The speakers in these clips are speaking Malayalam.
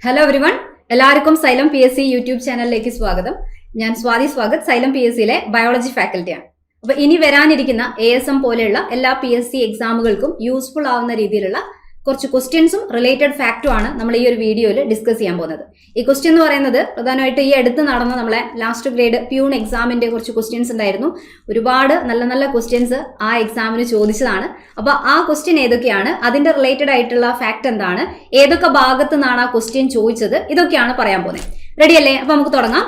ഹലോ എവരിവൺ, എല്ലാവർക്കും xylem P S C YouTube ചാനലിലേക്ക് സ്വാഗതം. ഞാൻ Swathi Swagat, xylem P S സിയിലെ ബയോളജി ഫാക്കൽറ്റിയാണ്. അപ്പൊ ഇനി വരാനിരിക്കുന്ന ASM പോലെയുള്ള എല്ലാ PSC എക്സാമുകൾക്കും യൂസ്ഫുൾ ആവുന്ന രീതിയിലുള്ള കുറച്ച് ക്വസ്റ്റ്യൻസും റിലേറ്റഡ് ഫാക്റ്റും ആണ് നമ്മൾ ഈ ഒരു വീഡിയോയിൽ ഡിസ്കസ് ചെയ്യാൻ പോകുന്നത്. ഈ ക്വസ്റ്റ്യൻ എന്ന് പറയുന്നത് പ്രധാനമായിട്ട് ഈ അടുത്ത് നടന്ന നമ്മളെ ലാസ്റ്റ് ഗ്രേഡ് പ്യൂൺ എക്സാമിന്റെ കുറച്ച് ക്വസ്റ്റ്യൻസ് ഉണ്ടായിരുന്നു. ഒരുപാട് നല്ല നല്ല ക്വസ്റ്റ്യൻസ് ആ എക്സാമിന് ചോദിച്ചതാണ്. അപ്പൊ ആ ക്വസ്റ്റ്യൻ ഏതൊക്കെയാണ്, അതിന്റെ റിലേറ്റഡ് ആയിട്ടുള്ള ഫാക്ട് എന്താണ്, ഏതൊക്കെ ഭാഗത്തു നിന്നാണ് ആ ക്വസ്റ്റ്യൻ ചോദിച്ചത്, ഇതൊക്കെയാണ് പറയാൻ പോകുന്നത്. റെഡി അല്ലേ? അപ്പൊ നമുക്ക് തുടങ്ങാം.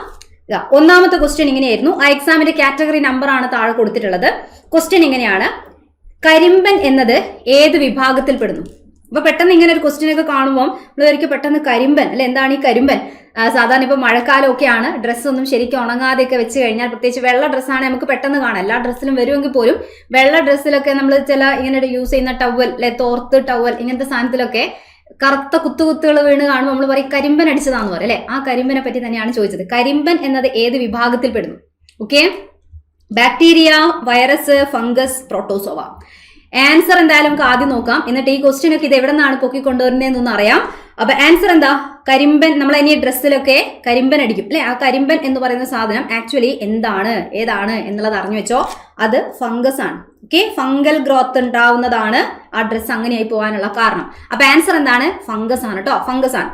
ഒന്നാമത്തെ ക്വസ്റ്റ്യൻ ഇങ്ങനെയായിരുന്നു. ആ എക്സാമിന്റെ കാറ്റഗറി നമ്പർ ആണ് താഴെ കൊടുത്തിട്ടുള്ളത്. ക്വസ്റ്റ്യൻ ഇങ്ങനെയാണ്: കരിമ്പൻ എന്നത് ഏത് വിഭാഗത്തിൽ പെടുന്നു? അപ്പൊ പെട്ടെന്ന് ഇങ്ങനെ ഒരു ക്വസ്റ്റ്യൻ ഒക്കെ കാണുമ്പോൾ നമ്മളൊരിക്കൽ പെട്ടെന്ന് കരിമ്പൻ അല്ലെ, എന്താണ് ഈ കരിമ്പൻ? സാധാരണ ഇപ്പൊ മഴക്കാലമൊക്കെയാണ്, ഡ്രസ്സൊന്നും ശരിക്കും ഉണങ്ങാതെയൊക്കെ വെച്ച് കഴിഞ്ഞാൽ, പ്രത്യേകിച്ച് വെള്ള ഡ്രസ്സാണ് നമുക്ക് പെട്ടെന്ന് കാണാം. എല്ലാ ഡ്രസ്സിലും വരുമെങ്കിൽ പോലും വെള്ള ഡ്രസ്സിലൊക്കെ നമ്മൾ ചില ഇങ്ങനെ യൂസ് ചെയ്യുന്ന ടവൽ അല്ലെ, തോർത്ത് ടവൽ, ഇങ്ങനത്തെ സാധനത്തിലൊക്കെ കറുത്ത കുത്തുകുത്തുകൾ വീണ് കാണുമ്പോൾ നമ്മൾ പറയും കരിമ്പൻ അടിച്ചതാന്ന് പറയും അല്ലെ. ആ കരിമ്പനെ പറ്റി തന്നെയാണ് ചോദിച്ചത്. കരിമ്പൻ എന്നത് ഏത് വിഭാഗത്തിൽ പെടുന്നു? Okay, bacteria, virus, fungus, protozoa. Answer എന്തായാലും നമുക്ക് ആദ്യം നോക്കാം, എന്നിട്ട് ഈ ക്വസ്റ്റ്യൻ ഒക്കെ ഇത് എവിടെ നിന്നാണ് പൊക്കിക്കൊണ്ടുവരുന്നതെന്നൊന്ന് അറിയാം. അപ്പൊ ആൻസർ എന്താ? കരിമ്പൻ. നമ്മൾ ഇനി ഡ്രസ്സിലൊക്കെ കരിമ്പൻ അടിക്കും അല്ലെ. ആ കരിമ്പൻ എന്ന് പറയുന്ന സാധനം ആക്ച്വലി എന്താണ്, ഏതാണ് എന്നുള്ളത് അറിഞ്ഞു വെച്ചോ. അത് ഫംഗസ് ആണ്. ഓക്കെ, ഫംഗൽ ഗ്രോത്ത് ഉണ്ടാവുന്നതാണ് ആ ഡ്രസ്സ് അങ്ങനെയായി പോകാനുള്ള കാരണം. അപ്പൊ ആൻസർ എന്താണ്? ഫംഗസ് ആണ് കേട്ടോ, ഫംഗസ് ആണ്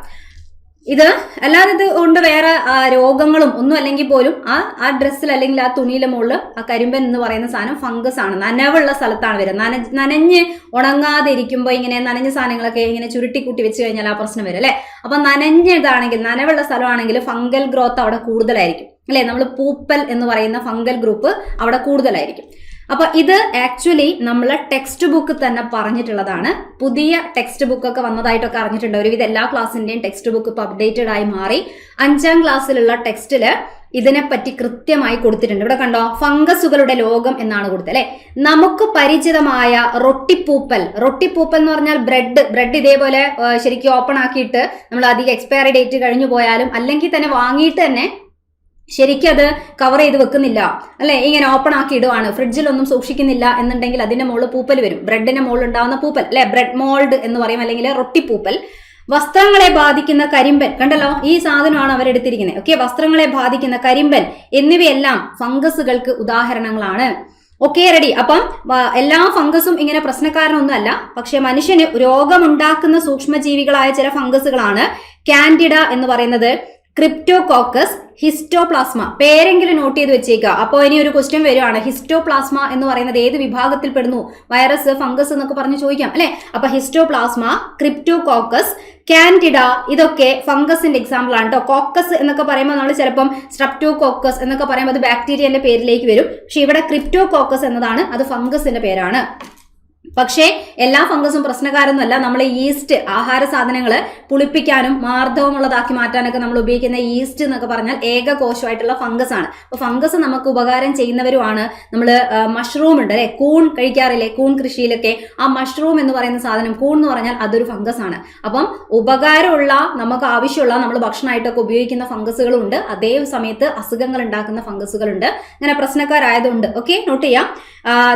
ഇത്. അല്ലാതെ ഇത് കൊണ്ട് വേറെ രോഗങ്ങളും ഒന്നും അല്ലെങ്കിൽ പോലും ആ ഡ്രസ്സിൽ അല്ലെങ്കിൽ ആ തുണിയിലെ മുകളിൽ ആ കരിമ്പൻ എന്ന് പറയുന്ന സാധനം ഫംഗസ് ആണ്. നനവുള്ള സ്ഥലത്താണ് വരുന്നത്. നനഞ്ഞ് ഉണങ്ങാതെ ഇരിക്കുമ്പോൾ ഇങ്ങനെ നനഞ്ഞ സാധനങ്ങളൊക്കെ ഇങ്ങനെ ചുരുട്ടിക്കൂട്ടി വെച്ച് കഴിഞ്ഞാൽ ആ പ്രശ്നം വരും അല്ലെ. അപ്പൊ നനഞ്ഞതാണെങ്കിൽ, നനവുള്ള സ്ഥലമാണെങ്കിൽ ഫംഗൽ ഗ്രോത്ത് അവിടെ കൂടുതലായിരിക്കും അല്ലെ. നമ്മൾ പൂപ്പൽ എന്ന് പറയുന്ന ഫംഗൽ ഗ്രൂപ്പ് അവിടെ കൂടുതലായിരിക്കും. അപ്പൊ ഇത് ആക്ച്വലി നമ്മളെ ടെക്സ്റ്റ് ബുക്ക് തന്നെ പറഞ്ഞിട്ടുള്ളതാണ്. പുതിയ ടെക്സ്റ്റ് ബുക്ക് ഒക്കെ വന്നതായിട്ടൊക്കെ അറിഞ്ഞിട്ടുണ്ട്. ഒരുവിധ എല്ലാ ക്ലാസ്സിന്റെയും ടെക്സ്റ്റ് ബുക്ക് ഇപ്പൊ അപ്ഡേറ്റഡ് ആയി മാറി. 5ാം ക്ലാസ്സിലുള്ള ടെക്സ്റ്റില് ഇതിനെപ്പറ്റി കൃത്യമായി കൊടുത്തിട്ടുണ്ട്. ഇവിടെ കണ്ടോ, ഫംഗസുകളുടെ ലോകം എന്നാണ് കൊടുത്തത് അല്ലെ. നമുക്ക് പരിചിതമായ റൊട്ടിപ്പൂപ്പൽ എന്ന് പറഞ്ഞാൽ ബ്രെഡ് ഇതേപോലെ ശരിക്കും ഓപ്പൺ ആക്കിയിട്ട് നമ്മൾ അധികം എക്സ്പയറി ഡേറ്റ് കഴിഞ്ഞു പോയാലും അല്ലെങ്കിൽ തന്നെ വാങ്ങിയിട്ട് തന്നെ ശരിക്കും അത് കവർ ചെയ്ത് വെക്കുന്നില്ല അല്ലെ, ഇങ്ങനെ ഓപ്പൺ ആക്കി ഇടുവാണ്, ഫ്രിഡ്ജിലൊന്നും സൂക്ഷിക്കുന്നില്ല എന്നുണ്ടെങ്കിൽ അതിന്റെ മുകളിൽ പൂപ്പൽ വരും. ബ്രെഡിന്റെ മുകളിൽ ഉണ്ടാവുന്ന പൂപ്പൽ അല്ലെ, ബ്രെഡ് മോൾഡ് എന്ന് പറയും, അല്ലെങ്കിൽ റൊട്ടിപ്പൂപ്പൽ. വസ്ത്രങ്ങളെ ബാധിക്കുന്ന കരിമ്പൻ, കണ്ടല്ലോ ഈ സാധനമാണ് അവരെടുത്തിരിക്കുന്നത്. ഓക്കെ, വസ്ത്രങ്ങളെ ബാധിക്കുന്ന കരിമ്പൻ എന്നിവയെല്ലാം ഫംഗസുകൾക്ക് ഉദാഹരണങ്ങളാണ്. Okay, ready. അപ്പം എല്ലാ ഫംഗസും ഇങ്ങനെ പ്രശ്നക്കാരനൊന്നും അല്ല, പക്ഷെ മനുഷ്യന് രോഗമുണ്ടാക്കുന്ന സൂക്ഷ്മജീവികളായ ചില ഫംഗസുകളാണ്. കാൻഡിഡ എന്ന് പറയുന്നത്, ക്രിപ്റ്റോകോക്കസ്, ഹിസ്റ്റോപ്ലാസ്മ. പേരെങ്കിലും നോട്ട് ചെയ്ത് വെച്ചേക്കുക. അപ്പോൾ ഇനി ഒരു ക്വസ്റ്റ്യൻ വരുവാണ്, ഹിസ്റ്റോപ്ലാസ്മ എന്ന് പറയുന്നത് ഏത് വിഭാഗത്തിൽ പെടുന്നു? വൈറസ്, ഫംഗസ് എന്നൊക്കെ പറഞ്ഞ് ചോദിക്കാം അല്ലെ. അപ്പൊ ഹിസ്റ്റോപ്ലാസ്മ, ക്രിപ്റ്റോകോക്കസ്, കാൻഡിഡ ഇതൊക്കെ ഫംഗസിന്റെ എക്സാമ്പിൾ ആണ് കേട്ടോ. കോക്കസ് എന്നൊക്കെ പറയുമ്പോൾ നമ്മൾ ചിലപ്പം സ്ട്രെപ്റ്റോകോക്കസ് എന്നൊക്കെ പറയുമ്പോൾ അത് ബാക്ടീരിയന്റെ പേരിലേക്ക് വരും. പക്ഷെ ഇവിടെ ക്രിപ്റ്റോകോക്കസ് എന്നതാണ്, അത് ഫംഗസിന്റെ പേരാണ്. പക്ഷേ എല്ലാ ഫംഗസും പ്രശ്നക്കാരൊന്നുമല്ല. നമ്മൾ ഈസ്റ്റ്, ആഹാര സാധനങ്ങള് പുളിപ്പിക്കാനും മാർദ്ദവമുള്ളതാക്കി മാറ്റാനൊക്കെ നമ്മൾ ഉപയോഗിക്കുന്ന ഈസ്റ്റ് എന്നൊക്കെ പറഞ്ഞാൽ ഏകകോശമായിട്ടുള്ള ഫംഗസ് ആണ്. അപ്പൊ ഫംഗസ് നമുക്ക് ഉപകാരം ചെയ്യുന്നവരുമാണ്. നമ്മൾ മഷ്റൂം ഉണ്ട് അല്ലെ, കൂൺ കഴിക്കാറില്ലേ, കൂൺ കൃഷിയിലൊക്കെ ആ മഷ്റൂം എന്ന് പറയുന്ന സാധനം, കൂൺ എന്ന് പറഞ്ഞാൽ അതൊരു ഫംഗസ് ആണ്. അപ്പം ഉപകാരമുള്ള, നമുക്ക് ആവശ്യമുള്ള, നമ്മൾ ഭക്ഷണമായിട്ടൊക്കെ ഉപയോഗിക്കുന്ന ഫംഗസുകളും ഉണ്ട്, അതേ സമയത്ത് അസുഖങ്ങൾ ഉണ്ടാക്കുന്ന ഫംഗസുകളുണ്ട്. അങ്ങനെ പ്രശ്നക്കാരായതുകൊണ്ട് ഓക്കെ, നോട്ട് ചെയ്യാം.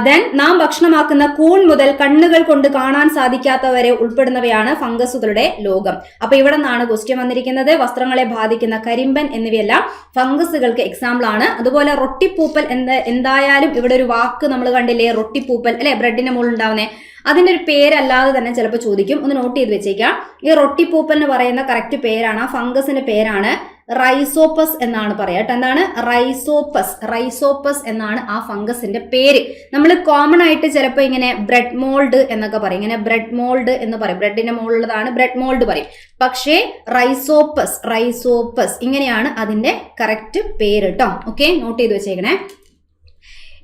ദെൻ നാം ഭക്ഷണമാക്കുന്ന കൂൺ മുതൽ കണ്ണുകൾ കൊണ്ട് കാണാൻ സാധിക്കാത്തവരെ ഉൾപ്പെടുന്നവയാണ് ഫംഗസുകളുടെ ലോകം. അപ്പൊ ഇവിടെ നിന്നാണ് ക്വസ്റ്റ്യൻ വന്നിരിക്കുന്നത്. വസ്ത്രങ്ങളെ ബാധിക്കുന്ന കരിമ്പൻ എന്നിവയെല്ലാം ഫംഗസുകൾക്ക് എക്സാമ്പിൾ ആണ്. അതുപോലെ റൊട്ടിപ്പൂപ്പൽ എന്തായാലും ഇവിടെ ഒരു വാക്ക് നമ്മൾ കണ്ടില്ലേ, റൊട്ടിപ്പൂപ്പൽ അല്ലെ, ബ്രെഡിന്റെ മുകളിൽ ഉണ്ടാവുന്നേ. അതിന്റെ ഒരു പേരല്ലാതെ തന്നെ ചിലപ്പോൾ ചോദിക്കും, ഒന്ന് നോട്ട് ചെയ്ത് വെച്ചേക്കാം. ഈ റൊട്ടിപ്പൂപ്പൽ എന്ന് പറയുന്ന കറക്റ്റ് പേരാണ്, ആ ഫംഗസിന്റെ പേരാണ് റൈസോപ്പസ് എന്നാണ് പറയാ. എന്താണ്? റൈസോപ്പസ് എന്നാണ് ആ ഫംഗസിന്റെ പേര്. നമ്മൾ കോമൺ ആയിട്ട് ചിലപ്പോൾ ഇങ്ങനെ ബ്രെഡ് മോൾഡ് എന്നൊക്കെ പറയും, ഇങ്ങനെ ബ്രെഡ് മോൾഡ് എന്ന് പറയും, ബ്രെഡിന്റെ മുകളിലുള്ളതാണ് ബ്രെഡ് മോൾഡ് പറയും. പക്ഷേ റൈസോപ്പസ് ഇങ്ങനെയാണ് അതിന്റെ കറക്റ്റ് പേര് കേട്ടോ. ഓക്കെ, നോട്ട് ചെയ്ത് വെച്ചേക്കണേ.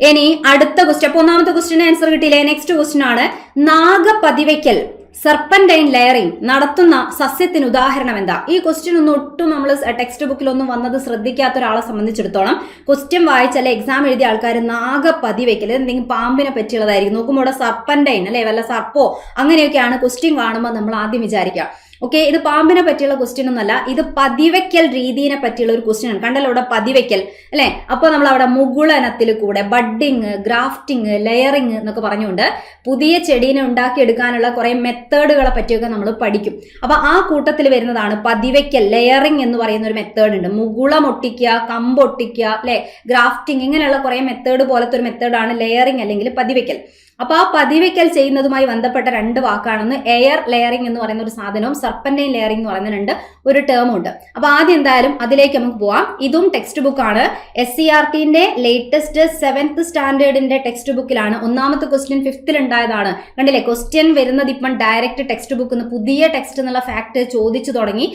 ഇനി അടുത്ത ക്വസ്റ്റ്യൻ. അപ്പൊ ഒന്നാമത്തെ ക്വസ്റ്റ്യൻ ആൻസർ കിട്ടിയില്ലേ. നെക്സ്റ്റ് ക്വസ്റ്റ്യൻ ആണ്, നാഗപതിവയ്ക്കൽ, സെർപ്പന്റൈൻ ലെയറിംഗ് നടത്തുന്ന സസ്യത്തിന് ഉദാഹരണം എന്താ? ഈ ക്വസ്റ്റ്യൻ ഒന്നും ഒട്ടും നമ്മൾ ടെക്സ്റ്റ് ബുക്കിലൊന്നും വന്നത് ശ്രദ്ധിക്കാത്ത ഒരാളെ സംബന്ധിച്ചിടത്തോളം ക്വസ്റ്റ്യൻ വായിച്ചാലേ എക്സാം എഴുതിയ ആൾക്കാർ നാഗപതിവയ്ക്കൽ എന്തെങ്കിലും പാമ്പിനെ പറ്റിയുള്ളതായിരിക്കും. നോക്കുമ്പോൾ ഇവിടെ സർപ്പന്റൈൻ അല്ലെ, വല്ല സർപ്പോ അങ്ങനെയൊക്കെയാണ് ക്വസ്റ്റ്യൻ കാണുമ്പോൾ നമ്മൾ ആദ്യം വിചാരിക്കുക. ഓക്കെ, ഇത് പാമ്പിനെ പറ്റിയുള്ള ക്വസ്റ്റ്യൻ ഒന്നല്ല, ഇത് പതിവയ്ക്കൽ രീതിയെ പറ്റിയുള്ള ഒരു ക്വസ്റ്റ്യൻ ആണ്. കണ്ടല്ലോ ഇവിടെ പതിവയ്ക്കൽ അല്ലെ. അപ്പോൾ നമ്മൾ അവിടെ മുകുളനത്തിൽ കൂടെ ബഡ്ഡിങ്, ഗ്രാഫ്റ്റിംഗ്, ലെയറിങ് എന്നൊക്കെ പറഞ്ഞുകൊണ്ട് പുതിയ ചെടീനെ ഉണ്ടാക്കിയെടുക്കാനുള്ള കുറെ മെത്തേഡുകളെ പറ്റിയൊക്കെ നമ്മൾ പഠിക്കും. അപ്പൊ ആ കൂട്ടത്തിൽ വരുന്നതാണ് പതിവയ്ക്കൽ, ലെയറിങ് എന്ന് പറയുന്ന ഒരു മെത്തേഡ് ഉണ്ട്. മുകുളം ഒട്ടിക്കുക, കമ്പൊട്ടിക്കുക അല്ലെ, ഗ്രാഫ്റ്റിംഗ്, ഇങ്ങനെയുള്ള കുറെ മെത്തേഡ് പോലത്തെ ഒരു മെത്തേഡാണ് ലെയറിങ് അല്ലെങ്കിൽ പതിവയ്ക്കൽ. അപ്പൊ ആ പതിവയ്ക്കൽ ചെയ്യുന്നതുമായി ബന്ധപ്പെട്ട രണ്ട് വാക്കാണെന്ന് എയർ ലെയറിംഗ് എന്ന് പറയുന്ന ഒരു സാധനവും സർപ്പന്റൈൻ ലെയറിംഗ് എന്ന് പറയുന്ന ഒരു ടേമും ഉണ്ട്. അപ്പൊ ആദ്യം എന്തായാലും അതിലേക്ക് നമുക്ക് പോവാം. ഇതും ടെക്സ്റ്റ് ബുക്കാണ്. SCERTന്റെ ലേറ്റസ്റ്റ് 7th സ്റ്റാൻഡേർഡിന്റെ ടെക്സ്റ്റ് ബുക്കിലാണ്. ഒന്നാമത്തെ ക്വസ്റ്റ്യൻ 5th ഉണ്ടായതാണ്. കണ്ടില്ലേ, ക്വസ്റ്റ്യൻ വരുന്നത് ഇപ്പം ഡയറക്റ്റ് ടെക്സ്റ്റ് ബുക്ക് പുതിയ ടെക്സ്റ്റ് എന്നുള്ള ഫാക്ട് ചോദിച്ചു തുടങ്ങി.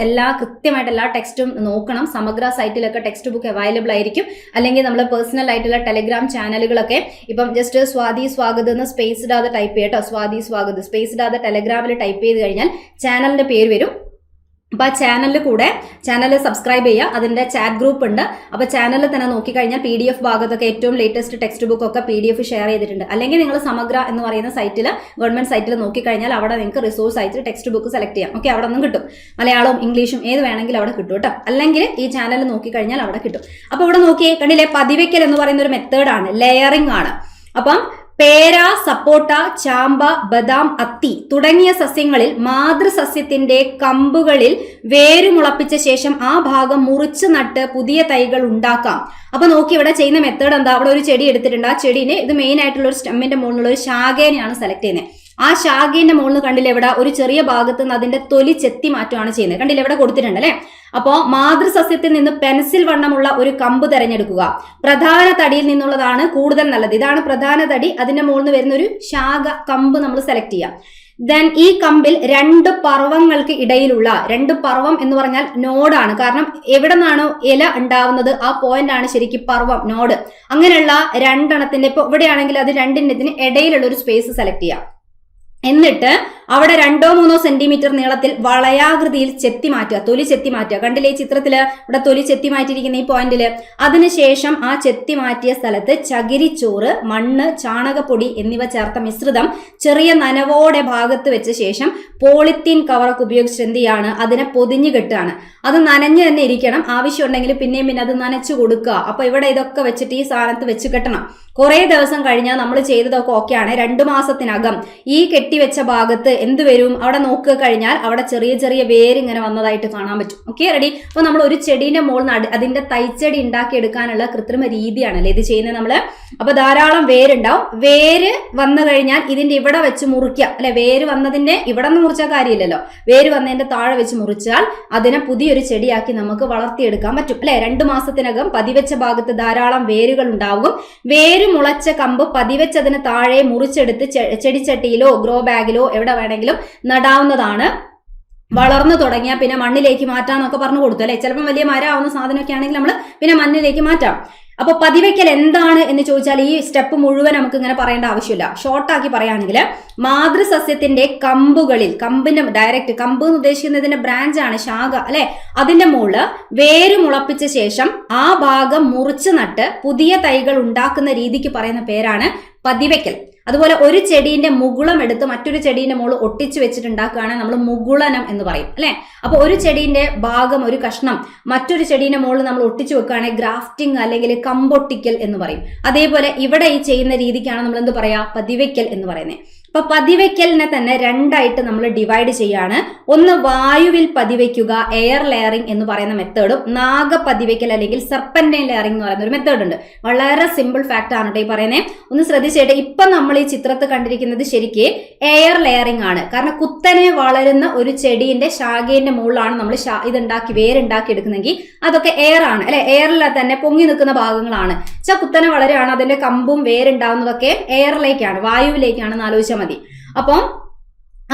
എല്ലാ കൃത്യമായിട്ട് എല്ലാ ടെക്സ്റ്റും നോക്കണം. സമഗ്ര സൈറ്റിലൊക്കെ ടെക്സ്റ്റ് ബുക്ക് അവൈലബിൾ ആയിരിക്കും. അല്ലെങ്കിൽ നമ്മൾ പേഴ്സണൽ ആയിട്ടുള്ള ടെലിഗ്രാം ചാനലുകളൊക്കെ ഇപ്പം ജസ്റ്റ് സ്വാതി സ്വാഗതം എന്ന് സ്പേസ് ഇടാതെ ടൈപ്പ് ചെയ്യട്ടോ. സ്വാതി സ്വാഗതം സ്പേസ് ഇടാതെ ടെലഗ്രാമിൽ ടൈപ്പ് ചെയ്ത് കഴിഞ്ഞാൽ ചാനലിന്റെ പേര് വരും. അപ്പൊ ആ ചാനൽ സബ്സ്ക്രൈബ് ചെയ്യുക. അതിന്റെ ചാറ്റ് ഗ്രൂപ്പ് ഉണ്ട്. അപ്പൊ ചാനലിൽ തന്നെ നോക്കിക്കഴിഞ്ഞാൽ PDF ഭാഗത്തൊക്കെ ഏറ്റവും ലേറ്റസ്റ്റ് ടെക്സ്റ്റ് ബുക്ക് ഒക്കെ PDF ഷെയർ ചെയ്തിട്ടുണ്ട്. അല്ലെങ്കിൽ നിങ്ങൾ സമഗ്ര എന്ന് പറയുന്ന സൈറ്റിൽ, ഗവൺമെന്റ് സൈറ്റിൽ നോക്കിക്കഴിഞ്ഞാൽ അവിടെ നിങ്ങൾക്ക് റിസോഴ്സ് ആയിട്ട് ടെക്സ്റ്റ് ബുക്ക് സെലക്ട് ചെയ്യാം. ഓക്കെ, അവിടെ നിന്നും കിട്ടും. മലയാളവും ഇംഗ്ലീഷും ഏത് വേണമെങ്കിലും അവിടെ കിട്ടും കേട്ടോ. അല്ലെങ്കിൽ ഈ ചാനൽ നോക്കിക്കഴിഞ്ഞാൽ അവിടെ കിട്ടും. അപ്പൊ ഇവിടെ നോക്കിയേ, കണ്ടില്ലേ, പതിവയ്ക്കൽ എന്ന് പറയുന്ന ഒരു മെത്തേഡാണ്, ലെയറിംഗ് ആണ്. അപ്പം പേര, സപ്പോട്ട, ചാമ്പ, ബദാം, അത്തി തുടങ്ങിയ സസ്യങ്ങളിൽ മാതൃസസ്യത്തിന്റെ കമ്പുകളിൽ വേരുമുളപ്പിച്ച ശേഷം ആ ഭാഗം മുറിച്ച് നട്ട് പുതിയ തൈകൾ ഉണ്ടാക്കാം. അപ്പൊ നോക്കി ഇവിടെ ചെയ്യുന്ന മെത്തേഡ് എന്താ, അവിടെ ഒരു ചെടി എടുത്തിട്ടുണ്ട്. ആ ചെടീനെ ഇത് മെയിൻ ആയിട്ടുള്ള ഒരു സ്റ്റെമ്മിന്റെ മുകളിലുള്ള ഒരു ശാഖേനെയാണ് സെലക്ട് ചെയ്യുന്നത്. ആ ശാഖേന്റെ മുകളിൽ കണ്ടില്ല, ഇവിടെ ഒരു ചെറിയ ഭാഗത്ത് നിന്ന് അതിന്റെ തൊലി ചെത്തി മാറ്റുകയാണ് ചെയ്യുന്നത്. കണ്ടില്ല, ഇവിടെ കൊടുത്തിട്ടുണ്ട് അല്ലെ. അപ്പോ മാതൃസസ്യത്തിൽ നിന്ന് പെൻസിൽ വണ്ണമുള്ള ഒരു കമ്പ് തിരഞ്ഞെടുക്കുക. പ്രധാന തടിയിൽ നിന്നുള്ളതാണ് കൂടുതൽ നല്ലത്. ഇതാണ് പ്രധാന തടി. അതിന്റെ മുകളിൽ നിന്ന് വരുന്ന ഒരു ശാഖ കമ്പ് നമ്മൾ സെലക്ട് ചെയ്യാം. ദെൻ ഈ കമ്പിൽ 2 പർവ്വങ്ങൾക്ക് ഇടയിലുള്ള, 2 പർവ്വം എന്ന് പറഞ്ഞാൽ നോഡാണ്. കാരണം എവിടെ നിന്നാണോ ഇല ഉണ്ടാവുന്നത് ആ പോയിന്റ് ആണ് ശരിക്കും പർവ്വം, നോഡ്. അങ്ങനെയുള്ള 2 എണ്ണത്തിന്റെ, ഇപ്പൊ ഇവിടെയാണെങ്കിൽ അത് 2 ഇടയിലുള്ള ഒരു സ്പേസ് സെലക്ട് ചെയ്യാം. എന്നിട്ട് അവിടെ 2-3 സെന്റിമീറ്റർ നീളത്തിൽ വളയാകൃതിയിൽ ചെത്തി മാറ്റുക, തൊലി ചെത്തി മാറ്റുക. കണ്ടില്ലേ ഈ ചിത്രത്തില് ഇവിടെ തൊലി ചെത്തി മാറ്റിയിരിക്കുന്ന ഈ പോയിന്റില്. അതിനുശേഷം ആ ചെത്തി മാറ്റിയ സ്ഥലത്ത് ചകിരിച്ചോറ്, മണ്ണ്, ചാണകപ്പൊടി എന്നിവ ചേർത്ത മിശ്രിതം ചെറിയ നനവോടെ ഭാഗത്ത് വെച്ച ശേഷം പോളിത്തീൻ കവറൊക്കെ ഉപയോഗിച്ച് എന്ത് ചെയ്യാണ്, അതിനെ പൊതിഞ്ഞു കെട്ടുകയാണ്. അത് നനഞ്ഞു തന്നെ ഇരിക്കണം. ആവശ്യമുണ്ടെങ്കിൽ പിന്നെയും അത് നനച്ചു കൊടുക്കുക. അപ്പൊ ഇവിടെ ഇതൊക്കെ വെച്ചിട്ട് ഈ സ്ഥാനത്ത് വെച്ച് കെട്ടണം. കുറെ ദിവസം കഴിഞ്ഞാൽ നമ്മൾ ചെയ്തതൊക്കെ ഓക്കെയാണ്. 2 മാസത്തിനകം ഈ കെട്ടിവെച്ച ഭാഗത്ത് എന്ത് വരും, അവിടെ നോക്കുക കഴിഞ്ഞാൽ അവിടെ ചെറിയ ചെറിയ വേര് ഇങ്ങനെ വന്നതായിട്ട് കാണാൻ പറ്റും. Okay, ready. അപ്പൊ നമ്മൾ ഒരു ചെടീന്റെ മുകളിൽ അതിന്റെ തൈച്ചെടി ഉണ്ടാക്കിയെടുക്കാനുള്ള കൃത്രിമ രീതിയാണല്ലേ ഇത് ചെയ്യുന്നത് നമ്മള്. അപ്പൊ ധാരാളം വേരുണ്ടാവും. വേര് വന്നു കഴിഞ്ഞാൽ ഇതിന്റെ ഇവിടെ വെച്ച് മുറിക്കുക അല്ലെ. വേര് വന്നതിന്റെ ഇവിടെ നിന്ന് മുറിച്ചാൽ കാര്യമില്ലല്ലോ. വേര് വന്നതിന്റെ താഴെ വെച്ച് മുറിച്ചാൽ അതിനെ പുതിയൊരു ചെടിയാക്കി നമുക്ക് വളർത്തിയെടുക്കാൻ പറ്റും അല്ലെ. 2 മാസത്തിനകം പതിവെച്ച ഭാഗത്ത് ധാരാളം വേരുകൾ ഉണ്ടാകും. വേര് മുളച്ച കമ്പ് പതിവെച്ചതിന് താഴെ മുറിച്ചെടുത്ത് ചെടിച്ചട്ടിയിലോ ഗ്രോ ബാഗിലോ എവിടെ വേണമെങ്കിലും നടാവുന്നതാണ്. വളർന്നു തുടങ്ങിയാൽ പിന്നെ മണ്ണിലേക്ക് മാറ്റാന്നൊക്കെ പറഞ്ഞു കൊടുത്തു അല്ലെ. ചിലപ്പോൾ വലിയ മരമാവുന്ന സാധനമൊക്കെ ആണെങ്കിൽ നമ്മൾ പിന്നെ മണ്ണിലേക്ക് മാറ്റാം. അപ്പൊ പതിവയ്ക്കൽ എന്താണ് എന്ന് ചോദിച്ചാൽ ഈ സ്റ്റെപ്പ് മുഴുവൻ നമുക്ക് ഇങ്ങനെ പറയേണ്ട ആവശ്യമില്ല. ഷോർട്ടാക്കി പറയുകയാണെങ്കിൽ മാതൃസസ്യത്തിന്റെ കമ്പുകളിൽ, കമ്പിന്റെ ഡയറക്റ്റ് കമ്പ് എന്ന് ഉദ്ദേശിക്കുന്നതിന്റെ ബ്രാഞ്ചാണ്, ശാഖ അല്ലെ. അതിന്റെ മുകളിൽ വേര് മുളപ്പിച്ച ശേഷം ആ ഭാഗം മുറിച്ച് നട്ട് പുതിയ തൈകൾ ഉണ്ടാക്കുന്ന രീതിക്ക് പറയുന്ന പേരാണ് പതിവയ്ക്കൽ. അതുപോലെ ഒരു ചെടീന്റെ മുകുളം എടുത്ത് മറ്റൊരു ചെടീന്റെ മുകളിൽ ഒട്ടിച്ചു വെച്ചിട്ടുണ്ടാക്കുകയാണെങ്കിൽ നമ്മൾ മുകുളനം എന്ന് പറയും അല്ലെ. അപ്പൊ ഒരു ചെടീന്റെ ഭാഗം, ഒരു കഷ്ണം മറ്റൊരു ചെടീന്റെ മുകളിൽ നമ്മൾ ഒട്ടിച്ചു വെക്കുകയാണെങ്കിൽ ഗ്രാഫ്റ്റിംഗ് അല്ലെങ്കിൽ കമ്പൊട്ടിക്കൽ എന്ന് പറയും. അതേപോലെ ഇവിടെ ഈ ചെയ്യുന്ന രീതിക്കാണ് നമ്മൾ എന്ത് പറയാ, പതിവയ്ക്കൽ എന്ന് പറയുന്നത്. അപ്പൊ പതിവയ്ക്കലിനെ തന്നെ 2ആയിട്ട് നമ്മൾ ഡിവൈഡ് ചെയ്യാണ്. ഒന്ന് വായുവിൽ പതിവയ്ക്കുക, എയർ ലെയറിംഗ് എന്ന് പറയുന്ന മെത്തേഡും നാഗപതിവയ്ക്കൽ അല്ലെങ്കിൽ സർപ്പന്റൈൻ ലെയറിംഗ് എന്ന് പറയുന്ന ഒരു മെത്തേഡ് ഉണ്ട്. വളരെ സിമ്പിൾ ഫാക്ട് ആണ് കേട്ടോ ഈ പറയുന്നത്. ഒന്ന് ശ്രദ്ധിച്ചേട്ടെ. ഇപ്പൊ നമ്മൾ ഈ ചിത്രത്തിൽ കണ്ടിരിക്കുന്നത് ശരിക്ക് എയർ ലെയറിംഗ് ആണ്. കാരണം കുത്തനെ വളരുന്ന ഒരു ചെടീന്റെ ശാഖേന്റെ മുകളിലാണ് നമ്മൾ ഇതുണ്ടാക്കി വേരുണ്ടാക്കി എടുക്കുന്നെങ്കിൽ അതൊക്കെ എയർ ആണ് അല്ലെ. എയറിൽ തന്നെ പൊങ്ങി നിൽക്കുന്ന ഭാഗങ്ങളാണ്. കുത്തനെ വളരെയാണ് അതിന്റെ കമ്പും വേരുണ്ടാവുന്നതൊക്കെ എയറിലേക്കാണ്, വായുവിലേക്കാണെന്ന് ആലോചിച്ചാൽ മതി. അപ്പം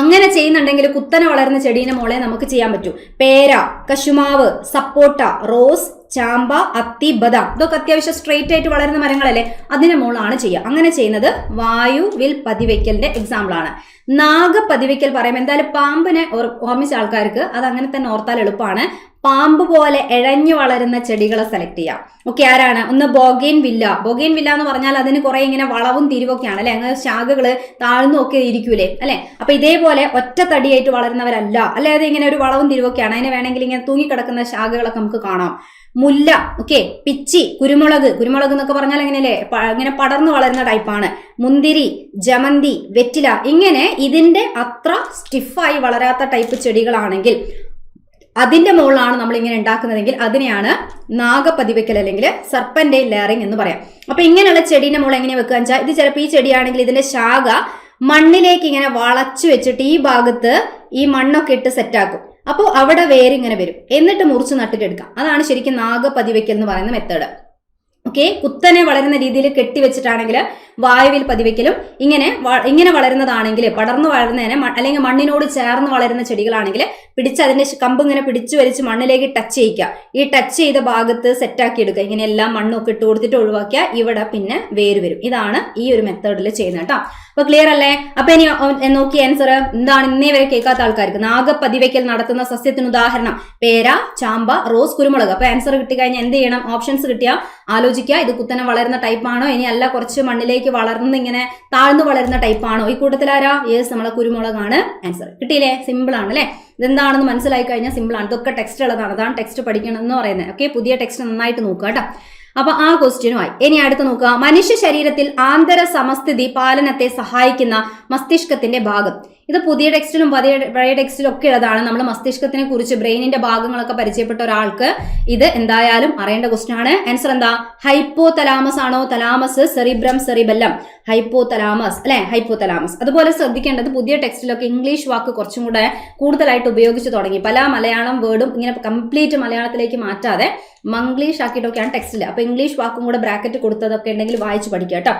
അങ്ങനെ ചെയ്യുന്നുണ്ടെങ്കിൽ കുത്തനെ വളരുന്ന ചെടീനെ മോളെ നമുക്ക് ചെയ്യാൻ പറ്റും. പേര, കശുമാവ്, സപ്പോട്ട, റോസ്, ചാമ്പ, അത്തി, ബദാം ഇതൊക്കെ അത്യാവശ്യം സ്ട്രെയിറ്റ് ആയിട്ട് വളരുന്ന മരങ്ങളല്ലേ. അതിന്റെ മുകളാണ് ചെയ്യുക. അങ്ങനെ ചെയ്യുന്നത് വായുവിൽ പതിവയ്ക്കലിന്റെ എക്സാമ്പിൾ ആണ്. നാഗപതിവയ്ക്കൽ പറയുമ്പോൾ എന്തായാലും പാമ്പിനെ ഓർമ്മിച്ച ആൾക്കാർക്ക് അത് അങ്ങനെ തന്നെ ഓർത്താൽ എളുപ്പമാണ്. പാമ്പ് പോലെ ഇഴഞ്ഞു വളരുന്ന ചെടികളെ സെലക്ട് ചെയ്യാം. ഓക്കെ, ആരാണ്? ഒന്ന് ബോഗെയിൻ വില്ല. ബോഗെയിൻ വില്ല എന്ന് പറഞ്ഞാൽ അതിന് കുറെ ഇങ്ങനെ വളവും തിരിവൊക്കെയാണ് അല്ലെ, അങ്ങനെ ശാഖകള് താഴ്ന്നും ഒക്കെ ഇരിക്കൂലേ അല്ലെ. അപ്പൊ ഇതേപോലെ ഒറ്റ തടിയായിട്ട് വളരുന്നവരല്ല, അല്ലെ, അത് ഇങ്ങനെ ഒരു വളവും തിരിവൊക്കെയാണ്. അതിന് വേണമെങ്കിൽ ഇങ്ങനെ തൂങ്ങിക്കിടക്കുന്ന ശാഖകളൊക്കെ നമുക്ക് കാണാം. മുല്ല, ഓക്കെ, പിച്ചി, കുരുമുളക്. കുരുമുളക് എന്നൊക്കെ പറഞ്ഞാൽ എങ്ങനെയല്ലേ, ഇങ്ങനെ പടർന്നു വളരുന്ന ടൈപ്പാണ്. മുന്തിരി, ജമന്തി, വെറ്റില, ഇങ്ങനെ ഇതിന്റെ അത്ര സ്റ്റിഫായി വളരാത്ത ടൈപ്പ് ചെടികളാണെങ്കിൽ അതിന്റെ മുകളിലാണ് നമ്മൾ ഇങ്ങനെ ഉണ്ടാക്കുന്നതെങ്കിൽ അതിനെയാണ് നാഗപതിവയ്ക്കൽ അല്ലെങ്കിൽ സർപ്പന്റൈൻ ലെയറിംഗ് എന്ന് പറയാം. അപ്പൊ ഇങ്ങനെയുള്ള ചെടീന്റെ മുകളിൽ എങ്ങനെ വെക്കുക വെച്ചാൽ, ഇത് ചിലപ്പോൾ ഈ ചെടിയാണെങ്കിൽ ഇതിന്റെ ശാഖ മണ്ണിലേക്ക് ഇങ്ങനെ വളച്ചു വെച്ചിട്ട് ഈ ഭാഗത്ത് ഈ മണ്ണൊക്കെ ഇട്ട് സെറ്റാക്കും. അപ്പോൾ അവിടെ വേരിങ്ങനെ വരും, എന്നിട്ട് മുറിച്ച് നട്ടിട്ടെടുക്കാം. അതാണ് ശരിക്കും നാഗപതിവയ്ക്കൽ എന്ന് പറയുന്ന മെത്തേഡ്. ഓക്കെ, കുത്തനെ വളരുന്ന രീതിയിൽ കെട്ടിവെച്ചിട്ടാണെങ്കിൽ വായുവിൽ പതിവയ്ക്കലും, ഇങ്ങനെ വളരുന്നതാണെങ്കിൽ പടർന്നു വളരുന്നതിനെ അല്ലെങ്കിൽ മണ്ണിനോട് ചേർന്ന് വളരുന്ന ചെടികളാണെങ്കിൽ പിടിച്ച് അതിന്റെ കമ്പ് ഇങ്ങനെ പിടിച്ചു വലിച്ച് മണ്ണിലേക്ക് ടച്ച് ചെയ്യിക്കുക. ഈ ടച്ച് ചെയ്ത ഭാഗത്ത് സെറ്റാക്കി എടുക്കുക. ഇങ്ങനെ എല്ലാം മണ്ണൊക്കെ ഇട്ട് കൊടുത്തിട്ട് ഒഴിവാക്കിയാൽ ഇവിടെ പിന്നെ വേര് വരും. ഇതാണ് ഈ ഒരു മെത്തേഡിൽ ചെയ്യുന്നത് കേട്ടോ. അപ്പൊ ക്ലിയർ അല്ലേ? അപ്പൊ ഇനി നോക്കി ആൻസർ എന്താണ്? ഇന്നേ വരെ കേൾക്കാത്ത ആൾക്കാർക്ക് നാഗപതിവയ്ക്കൽ നടത്തുന്ന സസ്യത്തിന് ഉദാഹരണം പേര, ചാമ്പ, റോസ്, കുരുമുളക്. അപ്പൊ ആൻസർ കിട്ടിക്കഴിഞ്ഞാൽ എന്ത് ചെയ്യണം? ഓപ്ഷൻസ് കിട്ടിയാൽ ആലോചിക്കുക, ഇത് കുത്തനെ വളരുന്ന ടൈപ്പാണോ, ഇനി അല്ല കുറച്ച് മണ്ണിലേക്ക് വളർന്ന് ഇങ്ങനെ താഴ്ന്നു വളരുന്ന ടൈപ്പാണോ? ഈ കൂട്ടത്തിലാരാ? യെസ്, നമ്മളെ കുരുമുളകാണ് ആൻസർ. കിട്ടിയില്ലേ? സിമ്പിൾ ആണ് അല്ലെ. ഇതെന്താണെന്ന് മനസ്സിലായി കഴിഞ്ഞാൽ സിമ്പിൾ ആണ്. ഇതൊക്കെ ടെക്സ്റ്റ് ഉള്ളതാണ്, അതാണ് ടെക്സ്റ്റ് പഠിക്കണം എന്ന് പറയുന്നത്. ഓക്കെ, പുതിയ ടെക്സ്റ്റ് നന്നായിട്ട് നോക്കുക കേട്ടോ. അപ്പൊ ആ ക്വസ്റ്റ്യനുമായി ഇനി അടുത്ത് നോക്കുക. മനുഷ്യ ശരീരത്തിൽ ആന്തര സമസ്ഥിതി പാലനത്തെ സഹായിക്കുന്ന മസ്തിഷ്കത്തിന്റെ ഭാഗം. ഇത് പുതിയ ടെക്സ്റ്റിലും പഴയ ടെക്സ്റ്റിലും ഒക്കെ ഉള്ളതാണ്. നമ്മൾ മസ്തിഷ്കത്തിനെ കുറിച്ച് ബ്രെയിനിന്റെ ഭാഗങ്ങളൊക്കെ പരിചയപ്പെട്ട ഒരാൾക്ക് ഇത് എന്തായാലും അറിയേണ്ട ക്വസ്റ്റ്യൻ ആണ്. ആൻസർ എന്താ? ഹൈപ്പോ തലാമസ് ആണോ? Thalamus, cerebrum, cerebellum, hypo thalamus അല്ലെ, ഹൈപ്പോ തലാമസ്. അതുപോലെ ശ്രദ്ധിക്കേണ്ടത് പുതിയ ടെക്സ്റ്റിലൊക്കെ ഇംഗ്ലീഷ് വാക്ക് കുറച്ചും കൂടെ കൂടുതലായിട്ട് ഉപയോഗിച്ച് തുടങ്ങി. പല മലയാളം വേർഡും ഇങ്ങനെ കംപ്ലീറ്റ് മലയാളത്തിലേക്ക് മാറ്റാതെ മംഗ്ലീഷ് ആക്കിയിട്ടൊക്കെയാണ് ടെക്സ്റ്റിൽ. അപ്പൊ ഇംഗ്ലീഷ് വാക്കും കൂടെ ബ്രാക്കറ്റ് കൊടുത്തതൊക്കെ ഉണ്ടെങ്കിൽ വായിച്ച് പഠിക്കുക കേട്ടോ.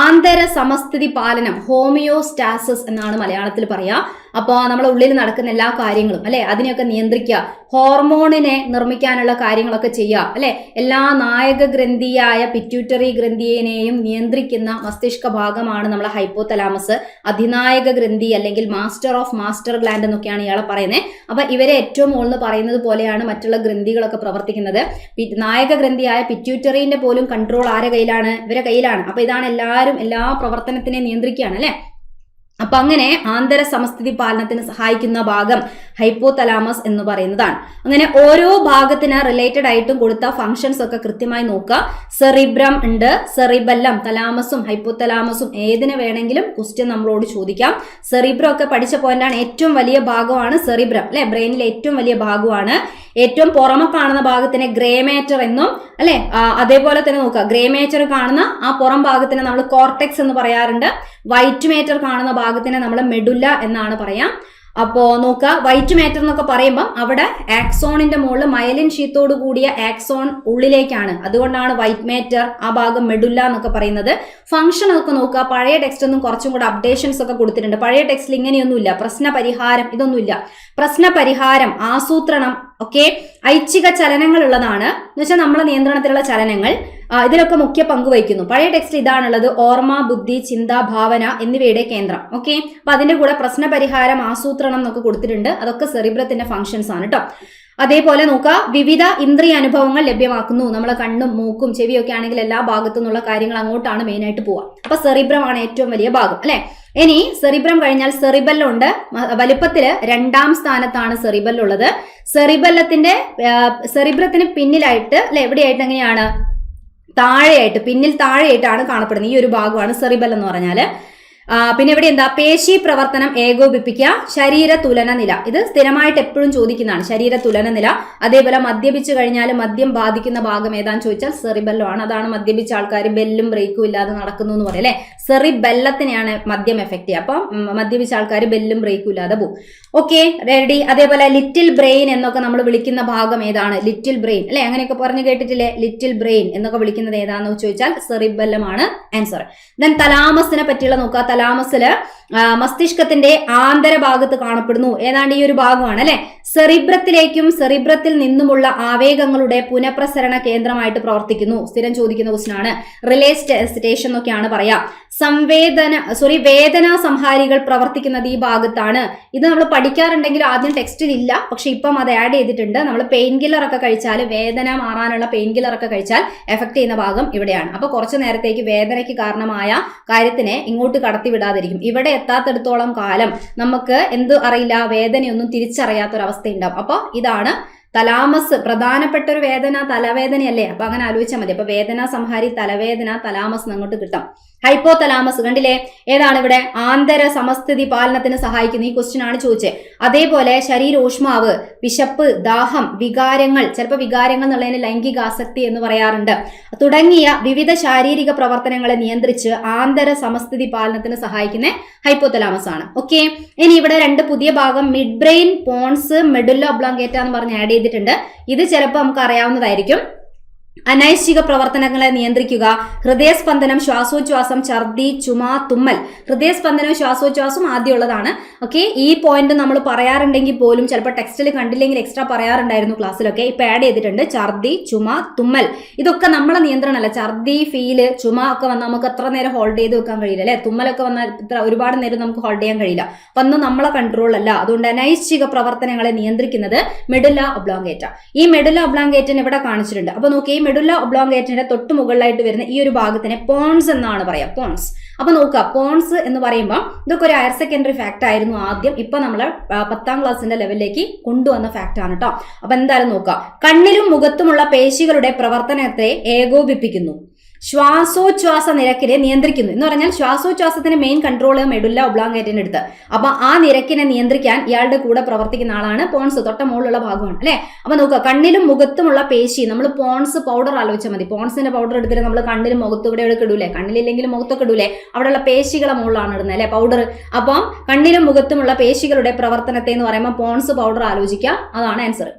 ആന്തര സമസ്ഥിതി പാലനം, ഹോമിയോസ്റ്റാസിസ് എന്നാണ് മലയാളത്തിൽ പറയാ. അപ്പോൾ നമ്മുടെ ഉള്ളിൽ നടക്കുന്ന എല്ലാ കാര്യങ്ങളും അല്ലെ, അതിനെയൊക്കെ നിയന്ത്രിക്കുക. ഹോർമോണിനെ നിർമ്മിക്കാനുള്ള കാര്യങ്ങളൊക്കെ ചെയ്യുക അല്ലെ. എല്ലാ നായക ഗ്രന്ഥിയായ പിറ്റ്യൂട്ടറി ഗ്രന്ഥിയെയും നിയന്ത്രിക്കുന്ന മസ്തിഷ്ക ഭാഗമാണ് നമ്മളെ ഹൈപ്പോതലാമസ്. അധിനായക ഗ്രന്ഥി അല്ലെങ്കിൽ മാസ്റ്റർ ഓഫ് മാസ്റ്റർ ഗ്ലാൻഡ് എന്നൊക്കെയാണ് ഇയാളെ പറയുന്നത്. അപ്പൊ ഇവരെ ഏറ്റവും മുകളിൽ പറയുന്നത് പോലെയാണ് മറ്റുള്ള ഗ്രന്ഥികളൊക്കെ പ്രവർത്തിക്കുന്നത്. നായക ഗ്രന്ഥിയായ പിറ്റ്യൂട്ടറിന്റെ പോലും കൺട്രോൾ ആരെ കയ്യിലാണ്? ഇവരെ കയ്യിലാണ്. അപ്പൊ ഇതാണ് എല്ലാ പ്രവർത്തനത്തിനെ നിയന്ത്രിക്കുകയാണ് അല്ലെ. അപ്പൊ അങ്ങനെ ആന്തര സമസ്ഥിതി പാലനത്തിന് സഹായിക്കുന്ന ഭാഗം ഹൈപ്പോതലാമസ് എന്ന് പറയുന്നതാണ്. അങ്ങനെ ഓരോ ഭാഗത്തിന് റിലേറ്റഡ് ആയിട്ടും കൊടുത്ത ഫങ്ഷൻസ് ഒക്കെ കൃത്യമായി നോക്കുക. സെറിബ്രം ഉണ്ട്, സെറിബെല്ലം, തലാമസും ഹൈപ്പോതലാമസും ഏതിനെ വേണമെങ്കിലും ക്വസ്റ്റ്യൻ നമ്മളോട് ചോദിക്കാം. സെറിബ്രം ഒക്കെ പഠിച്ച പോയിന്റാണ്. ഏറ്റവും വലിയ ഭാഗമാണ് സെറിബ്രം അല്ലെ, ബ്രെയിനിലെ ഏറ്റവും വലിയ ഭാഗമാണ്. ഏറ്റവും പുറമെ കാണുന്ന ഭാഗത്തിനെ ഗ്രേ മാറ്റർ എന്നും അല്ലെ, അതേപോലെ തന്നെ നോക്കുക, ഗ്രേ മാറ്റർ കാണുന്ന ആ പുറം ഭാഗത്തിനെ നമ്മൾ കോർട്ടെക്സ് എന്ന് പറയാറുണ്ട്. വൈറ്റ് മാറ്റർ കാണുന്ന ഭാഗത്തിനെ നമ്മൾ മെഡുല്ല എന്നാണ് പറയാം. അപ്പോ നോക്കുക, വൈറ്റ് മാറ്റർ എന്നൊക്കെ പറയുമ്പോൾ അവിടെ ആക്സോണിന്റെ മുകളിൽ മയലിൻ ഷീത്തോട് കൂടിയ ആക്സോൺ ഉള്ളിലേക്കാണ്. അതുകൊണ്ടാണ് വൈറ്റ് മാറ്റർ, ആ ഭാഗം മെഡുല്ല എന്നൊക്കെ പറയുന്നത്. ഫംഗ്ഷൻ ഒക്കെ നോക്കുക, പഴയ ടെക്സ്റ്റ് ഒന്നും കുറച്ചും കൂടെ അപ്ഡേഷൻസ് ഒക്കെ കൊടുത്തിട്ടുണ്ട്. പഴയ ടെക്സ്റ്റിൽ ഇങ്ങനെയൊന്നുമില്ല. പ്രശ്ന പരിഹാരം ഇതൊന്നുമില്ല. പ്രശ്ന പരിഹാരം, ആസൂത്രണം ഒക്കെ ഐച്ഛിക ചലനങ്ങൾ ഉള്ളതാണ്. എന്ന് വെച്ചാൽ നമ്മളെ നിയന്ത്രണത്തിലുള്ള ചലനങ്ങൾ ഇതിലൊക്കെ മുഖ്യ പങ്ക് വഹിക്കുന്നു. പഴയ ടെക്സ്റ്റ് ഇതാണുള്ളത്. ഓർമ്മ, ബുദ്ധി, ചിന്ത, ഭാവന എന്നിവയുടെ കേന്ദ്രം. ഓക്കെ, അപ്പൊ അതിന്റെ കൂടെ പ്രശ്ന പരിഹാരം, ആസൂത്രണം എന്നൊക്കെ കൊടുത്തിട്ടുണ്ട്. അതൊക്കെ സെറിബ്രത്തിന്റെ ഫങ്ഷൻസ് ആണ് കേട്ടോ. അതേപോലെ നോക്കുക, വിവിധ ഇന്ദ്രിയ അനുഭവങ്ങൾ ലഭ്യമാക്കുന്നു. നമ്മളെ കണ്ണും മൂക്കും ചെവിയൊക്കെ ആണെങ്കിൽ എല്ലാ ഭാഗത്തു നിന്നുള്ള കാര്യങ്ങൾ അങ്ങോട്ടാണ് മെയിൻ ആയിട്ട് പോവുക. അപ്പൊ സെറിബ്രം ആണ് ഏറ്റവും വലിയ ഭാഗം അല്ലെ. ഇനി സെറിബ്രം കഴിഞ്ഞാൽ സെറിബെല്ലം ഉണ്ട്. വലിപ്പത്തില് 2ാം സ്ഥാനത്താണ് സെറിബെല്ലം ഉള്ളത്. സെറിബ്രത്തിന് പിന്നിലായിട്ട് അല്ലെ, എവിടെയായിട്ട് എങ്ങനെയാണ്? താഴെയായിട്ട്, പിന്നിൽ താഴെയായിട്ടാണ് കാണപ്പെടുന്നത്. ഈ ഒരു ഭാഗമാണ് സെറിബെല്ലം എന്ന് പറഞ്ഞാല്. പിന്നെ ഇവിടെ എന്താ? പേശി പ്രവർത്തനം ഏകോപിപ്പിക്കുക, ശരീര തുലന നില. ഇത് സ്ഥിരമായിട്ട് എപ്പോഴും ചോദിക്കുന്നതാണ്, ശരീര തുലന നില. അതേപോലെ മദ്യപിച്ചു കഴിഞ്ഞാൽ മദ്യം ബാധിക്കുന്ന ഭാഗം ഏതാന്ന് ചോദിച്ചാൽ സെറിബെല്ലം ആണ്. അതാണ് മദ്യപിച്ച ആൾക്കാർ ബെല്ലും ബ്രേക്കും ഇല്ലാതെ നടക്കുന്നു എന്ന് പറയും അല്ലെ. സെറിബെല്ലത്തിനെയാണ് മദ്യം എഫക്ട് ചെയ്യുക. അപ്പം മദ്യപിച്ച ആൾക്കാർ ബെല്ലും ബ്രേക്കും ഇല്ലാതെ പോകും. Okay, ready. അതേപോലെ ലിറ്റിൽ ബ്രെയിൻ എന്നൊക്കെ നമ്മൾ വിളിക്കുന്ന ഭാഗം ഏതാണ്? ലിറ്റിൽ ബ്രെയിൻ അല്ലെ, അങ്ങനെയൊക്കെ പറഞ്ഞു കേട്ടിട്ടില്ലേ? ലിറ്റിൽ ബ്രെയിൻ എന്നൊക്കെ വിളിക്കുന്നത് ഏതാണെന്ന് ചോദിച്ചാൽ സെറിബെല്ലം ആണ് ആൻസർ. ദെൻ തലാമസിനെ പറ്റിയുള്ള നോക്കുക. തലാമസില് മസ്തിഷ്കത്തിന്റെ ആന്തരഭാഗത്ത് കാണപ്പെടുന്നു. ഏതാണ്ട് ഈ ഒരു ഭാഗമാണ് അല്ലെ. സെറിബ്രത്തിലേക്കും സെറിബ്രത്തിൽ നിന്നുമുള്ള ആവേഗങ്ങളുടെ പുനഃപ്രസരണ കേന്ദ്രമായിട്ട് പ്രവർത്തിക്കുന്നു. സ്ഥിരം ചോദിക്കുന്ന ക്വസ്റ്റ്യൻ ആണ്. റിലേ സ്റ്റേഷൻ എന്നൊക്കെയാണ് പറയാ. വേദന സംഹാരികൾ പ്രവർത്തിക്കുന്നത് ഈ ഭാഗത്താണ്. ഇത് നമ്മൾ പഠിക്കാറുണ്ടെങ്കിൽ ആദ്യം ടെക്സ്റ്റിൽ ഇല്ല, പക്ഷെ ഇപ്പം അത് ആഡ് ചെയ്തിട്ടുണ്ട്. നമ്മൾ പെയിൻ കില്ലർ ഒക്കെ കഴിച്ചാൽ, വേദന മാറാനുള്ള പെയിൻ കില്ലർ ഒക്കെ കഴിച്ചാൽ എഫക്ട് ചെയ്യുന്ന ഭാഗം ഇവിടെയാണ്. അപ്പൊ കുറച്ചു നേരത്തേക്ക് വേദനയ്ക്ക് കാരണമായ കാര്യത്തിനെ ഇങ്ങോട്ട് കടത്തിവിടാതിരിക്കും. ഇവിടെ എത്താത്തിടത്തോളം കാലം നമുക്ക് എന്ത് അറിയില്ല, വേദനയൊന്നും തിരിച്ചറിയാത്തൊരവസ്ഥ ഉണ്ടാവും. അപ്പൊ ഇതാണ് തലാമസ്. പ്രധാനപ്പെട്ട ഒരു വേദന തലവേദനയല്ലേ, അപ്പൊ അങ്ങനെ ആലോചിച്ചാൽ മതി. അപ്പൊ വേദന സംഹാരി തലവേദന, തലാമസ് അങ്ങോട്ട് കിട്ടാം. ഹൈപ്പോ തലാമസ് കണ്ടില്ലേ, ഏതാണ് ഇവിടെ ആന്തര സമസ്ഥിതി പാലനത്തിന് സഹായിക്കുന്ന. ഈ ക്വസ്റ്റ്യൻ ആണ് ചോദിച്ചത്. അതേപോലെ ശരീരോഷ്മാവ്, വിശപ്പ്, ദാഹം, വികാരങ്ങൾ, ചിലപ്പോൾ വികാരങ്ങൾ എന്നുള്ളതിന് ലൈംഗികാസക്തി എന്ന് പറയാറുണ്ട്, തുടങ്ങിയ വിവിധ ശാരീരിക പ്രവർത്തനങ്ങളെ നിയന്ത്രിച്ച് ആന്തര സമസ്ഥിതി പാലനത്തിന് സഹായിക്കുന്ന ഹൈപ്പോ തലാമസ് ആണ്. ഓക്കെ, ഇനി ഇവിടെ രണ്ട് പുതിയ ഭാഗം mid brain, pons, medulla oblongata എന്ന് പറഞ്ഞ് ആഡ് ചെയ്തിട്ടുണ്ട്. ഇത് ചിലപ്പോൾ നമുക്ക് അറിയാവുന്നതായിരിക്കും. അനൈശ്ചിക പ്രവർത്തനങ്ങളെ നിയന്ത്രിക്കുക, ഹൃദയസ്പന്ദനം, ശ്വാസോച്ഛ്വാസം, ഛർദി, ചുമ, തുമ്മൽ. ഹൃദയസ്പന്ദനവും ശ്വാസോച്ഛ്വാസം ആദ്യമുള്ളതാണ്. ഓക്കെ, ഈ പോയിന്റ് നമ്മൾ പറയാറുണ്ടെങ്കിൽ പോലും ചിലപ്പോൾ ടെക്സ്റ്റിൽ കണ്ടില്ലെങ്കിൽ എക്സ്ട്രാ പറയാറുണ്ടായിരുന്നു ക്ലാസ്സിലൊക്കെ. ഇപ്പൊ ആഡ് ചെയ്തിട്ടുണ്ട്. ഛർദി, ചുമ, തുമ്മൽ, ഇതൊക്കെ നമ്മളെ നിയന്ത്രണമല്ല. ഛർദി, ഫീല്, ചുമ ഒക്കെ വന്നാൽ നമുക്ക് എത്ര നേരം ഹോൾഡ് ചെയ്ത് വെക്കാൻ കഴിയില്ല അല്ലെ. തുമ്മലൊക്കെ വന്നാൽ ഒരുപാട് നേരം നമുക്ക് ഹോൾഡ് ചെയ്യാൻ കഴിയില്ല. അപ്പൊ ഒന്നും നമ്മളെ കൺട്രോളല്ല. അതുകൊണ്ട് അനൈശ്ചിക പ്രവർത്തനങ്ങളെ നിയന്ത്രിക്കുന്നത് മെഡുല്ല ഒബ്ലോങ്കേറ്റ. ഈ മെഡുല്ല ഒബ്ലോങ്കേറ്റൻ ഇവിടെ കാണിച്ചിട്ടുണ്ട്. അപ്പൊ നോക്കി, മെഡുല്ല ഒബ്ലോങ്കേറ്റന്റെ തൊട്ട് മുകളിലായിട്ട് വരുന്ന ഈ ഒരു ഭാഗത്തിനെ പോൺസ് എന്നാണ് പറയാം. പോൺസ്. അപ്പൊ നോക്കുക, പോൺസ് എന്ന് പറയുമ്പോൾ ഇതൊക്കെ ഒരു ഹയർ സെക്കൻഡറി ഫാക്ട് ആയിരുന്നു ആദ്യം. ഇപ്പൊ നമ്മള് 10ാം ക്ലാസ്സിന്റെ ലെവലിലേക്ക് കൊണ്ടുവന്ന ഫാക്ട് ആണ് കേട്ടോ. അപ്പൊ എന്തായാലും നോക്കുക, കണ്ണിലും മുഖത്തുമുള്ള പേശികളുടെ പ്രവർത്തനത്തെ ഏകോപിപ്പിക്കുന്നു, ശ്വാസോച്ഛ്വാസ നിരക്കിനെ നിയന്ത്രിക്കുന്നു. എന്ന് പറഞ്ഞാൽ ശ്വാസോച്ഛ്വാസത്തിന് മെയിൻ കൺട്രോൾ മെഡുല്ല ഒബ്ലോങ്കേറ്റന്റെ അടുത്ത്. അപ്പൊ ആ നിരക്കിനെ നിയന്ത്രിക്കാൻ ഇയാളുടെ കൂടെ പ്രവർത്തിക്കുന്ന ആളാണ് പോൺസ്. തൊട്ട മുകളിലുള്ള ഭാഗമാണ് അല്ലെ. അപ്പൊ നോക്കുക, കണ്ണിലും മുഖത്തുമുള്ള പേശി, നമ്മൾ പോൺസ് പൗഡർ ആലോചിച്ചാൽ മതി. പോൺസിന്റെ പൗഡർ എടുത്തിട്ട് നമ്മൾ കണ്ണിലും മുഖത്തും ഇവിടെ ഇടൂലേ, കണ്ണിലില്ലെങ്കിലും മുഖത്തൊക്കെ ഇടൂലേ, അവിടെയുള്ള പേശികളെ മുകളിലാണ് ഇടുന്നത് അല്ലെ പൗഡർ. അപ്പം കണ്ണിലും മുഖത്തുമുള്ള പേശികളുടെ പ്രവർത്തനത്തെ എന്ന് പറയുമ്പോൾ പോൺസ് പൗഡർ ആലോചിക്കുക, അതാണ് ആൻസർ.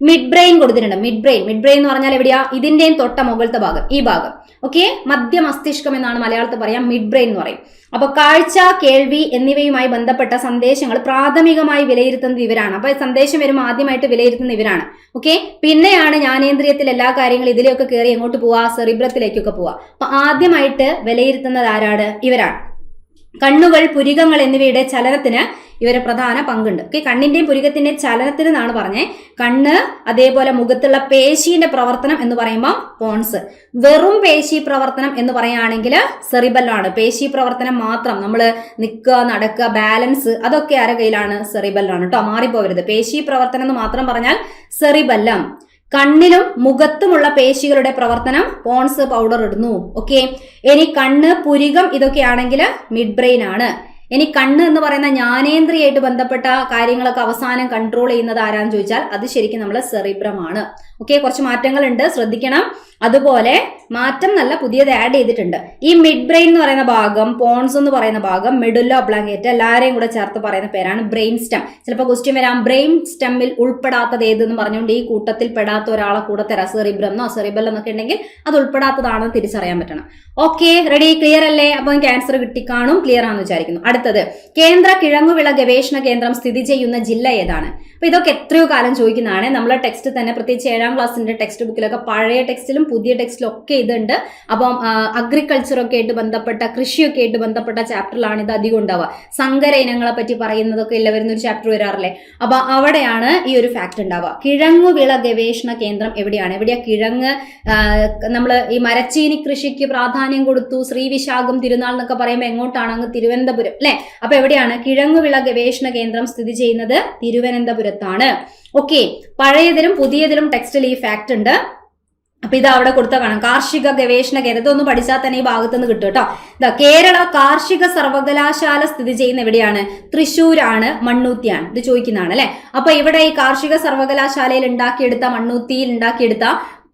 മിഡ് ബ്രെയിൻ കൊടുത്തിട്ടുണ്ട്. മിഡ് ബ്രെയിൻ എന്ന് പറഞ്ഞാൽ എവിടെയാ, ഇതിന്റെയും തൊട്ട മുകളിലത്തെ ഭാഗം, ഈ ഭാഗം. ഓക്കെ, മധ്യ മസ്തിഷ്കം എന്നാണ് മലയാളത്തിൽ പറയാം. മിഡ് ബ്രെയിൻ എന്ന് പറയും. അപ്പൊ കാഴ്ച, കേൾവി എന്നിവയുമായി ബന്ധപ്പെട്ട സന്ദേശങ്ങൾ പ്രാഥമികമായി വിലയിരുത്തുന്നത് ഇവരാണ്. അപ്പൊ സന്ദേശം വരുമ്പോൾ ആദ്യമായിട്ട് വിലയിരുത്തുന്ന ഇവരാണ്. ഓക്കെ, പിന്നെയാണ് ജ്ഞാനേന്ദ്രിയത്തിൽ എല്ലാ കാര്യങ്ങളും ഇതിലേക്ക് കയറി എങ്ങോട്ട് പോവാ, സെറിബ്രത്തിലേക്കൊക്കെ പോവാ. അപ്പൊ ആദ്യമായിട്ട് വിലയിരുത്തുന്നത് ആരാണ്? ഇവരാണ്. കണ്ണുകൾ, പുരികങ്ങൾ എന്നിവയുടെ ചലനത്തിന് ഇവരെ പ്രധാന പങ്കുണ്ട്. ഓക്കെ, കണ്ണിന്റെയും പുരികത്തിന്റെയും ചലനത്തിന് എന്നാണ് പറഞ്ഞത്. കണ്ണ്, അതേപോലെ മുഖത്തുള്ള പേശീന്റെ പ്രവർത്തനം എന്ന് പറയുമ്പോൾ പോൺസ്. വെറും പേശി പ്രവർത്തനം എന്ന് പറയുകയാണെങ്കിൽ സെറിബെല്ലാണ്. പേശി പ്രവർത്തനം മാത്രം, നമ്മൾ നിൽക്കുക, നടക്കുക, ബാലൻസ്, അതൊക്കെ ആരുടെ കയ്യിലാണ്? സെറിബെല്ലാണ് കേട്ടോ, മാറിപ്പോവരുത്. പേശി പ്രവർത്തനം എന്ന് മാത്രം പറഞ്ഞാൽ സെറിബെല്ലം. കണ്ണിലും മുഖത്തുമുള്ള പേശികളുടെ പ്രവർത്തനം പോൺസ് പൗഡർ ഇടുന്നു. ഓക്കെ, ഇനി കണ്ണ്, പുരികം ഇതൊക്കെയാണെങ്കിൽ മിഡ് ബ്രെയിൻ ആണ്. ഇനി കണ്ണ് എന്ന് പറയുന്ന ജ്ഞാനേന്ദ്രിയായിട്ട് ബന്ധപ്പെട്ട കാര്യങ്ങളൊക്കെ അവസാനം കൺട്രോൾ ചെയ്യുന്നത് ആരാന്ന് ചോദിച്ചാൽ അത് ശരിക്കും നമ്മളെ സെറിബ്രമാണ്. ഓക്കെ, കുറച്ച് മാറ്റങ്ങളുണ്ട്, ശ്രദ്ധിക്കണം. അതുപോലെ മാറ്റം നല്ല പുതിയത് ആഡ് ചെയ്തിട്ടുണ്ട്. ഈ മിഡ് ബ്രെയിൻ എന്ന് പറയുന്ന ഭാഗം, പോൺസ് എന്ന് പറയുന്ന ഭാഗം, മെഡുല്ല ഒബ്ലോങ്കേറ്റ, എല്ലാവരെയും കൂടെ ചേർത്ത് പറയുന്ന പേരാണ് ബ്രെയിൻ സ്റ്റെം. ചിലപ്പോൾ ക്വസ്റ്റ്യൻ വരാം, ബ്രെയിൻ സ്റ്റെമ്മിൽ ഉൾപ്പെടാത്തത് ഏതെന്ന് പറഞ്ഞുകൊണ്ട് ഈ കൂട്ടത്തിൽ പെടാത്ത ഒരാളെ കൂടെ തരാം. സെറിബ്രമെന്നോ സെറിബൽ എന്നൊക്കെ ഉണ്ടെങ്കിൽ അത് ഉൾപ്പെടാത്തതാണെന്ന് തിരിച്ചറിയാൻ പറ്റണം. ഓക്കെ, റെഡി, ക്ലിയർ അല്ലേ? അപ്പൊ എനിക്ക് ആൻസർ കിട്ടിക്കാണും, ക്ലിയർ ആണെന്ന് വിചാരിക്കുന്നു. അടുത്തത്, കേന്ദ്ര കിഴങ്ങുവിള ഗവേഷണ കേന്ദ്രം സ്ഥിതി ചെയ്യുന്ന ജില്ല ഏതാണ്? അപ്പൊ ഇതൊക്കെ എത്രയോ കാലം ചോദിക്കുന്നതാണ്. നമ്മളെ ടെക്സ്റ്റ് തന്നെ, പ്രത്യേകിച്ച് 7ാം ക്ലാസ്സിന്റെ ടെക്സ്റ്റ് ബുക്കിലൊക്കെ പഴയ ടെക്സ്റ്റിലും പുതിയ ടെക്സ്റ്റിലും ഒക്കെ ഇതുണ്ട്. അപ്പം അഗ്രികൾച്ചറൊക്കെ ആയിട്ട് ബന്ധപ്പെട്ട, കൃഷിയൊക്കെ ആയിട്ട് ബന്ധപ്പെട്ട ചാപ്റ്ററിലാണ് ഇത് അധികം ഉണ്ടാവുക. സങ്കര ഇനങ്ങളെ പറ്റി പറയുന്നതൊക്കെ ഇല്ല, വരുന്നൊരു ചാപ്റ്റർ വരാറില്ലേ. അപ്പൊ അവിടെയാണ് ഈ ഒരു ഫാക്ട് ഉണ്ടാവുക. കിഴങ്ങുവിള ഗവേഷണ കേന്ദ്രം എവിടെയാണ്? എവിടെയാ കിഴങ്ങ്? നമ്മൾ ഈ മരച്ചീനി കൃഷിക്ക് പ്രാധാന്യം കൊടുത്തു, ശ്രീവിശാഖം തിരുനാൾ എന്നൊക്കെ പറയുമ്പോൾ എങ്ങോട്ടാണ്? അങ്ങ് തിരുവനന്തപുരം അല്ലെ. അപ്പൊ എവിടെയാണ് കിഴങ്ങുവിള ഗവേഷണ കേന്ദ്രം സ്ഥിതി ചെയ്യുന്നത്? തിരുവനന്തപുരത്താണ്. ഓക്കെ, പഴയതിലും പുതിയതിലും ടെക്സ്റ്റിൽ ഈ ഫാക്ട് ഉണ്ട്. അപ്പൊ ഇത് അവിടെ കൊടുത്ത കാണാം. കാർഷിക ഗവേഷണ കേന്ദ്രം, ഇതൊന്നും പഠിച്ചാൽ തന്നെ ഈ ഭാഗത്തുനിന്ന് കിട്ടും കേട്ടോ. ഇതാ, കേരള കാർഷിക സർവകലാശാല സ്ഥിതി ചെയ്യുന്ന എവിടെയാണ്? തൃശ്ശൂരാണ്, മണ്ണൂത്തിയാണ്. ഇത് ചോദിക്കുന്നതാണ് അല്ലെ. അപ്പൊ ഇവിടെ ഈ കാർഷിക സർവകലാശാലയിൽ ഉണ്ടാക്കിയെടുത്ത, മണ്ണൂത്തിയിൽ ഉണ്ടാക്കിയെടുത്ത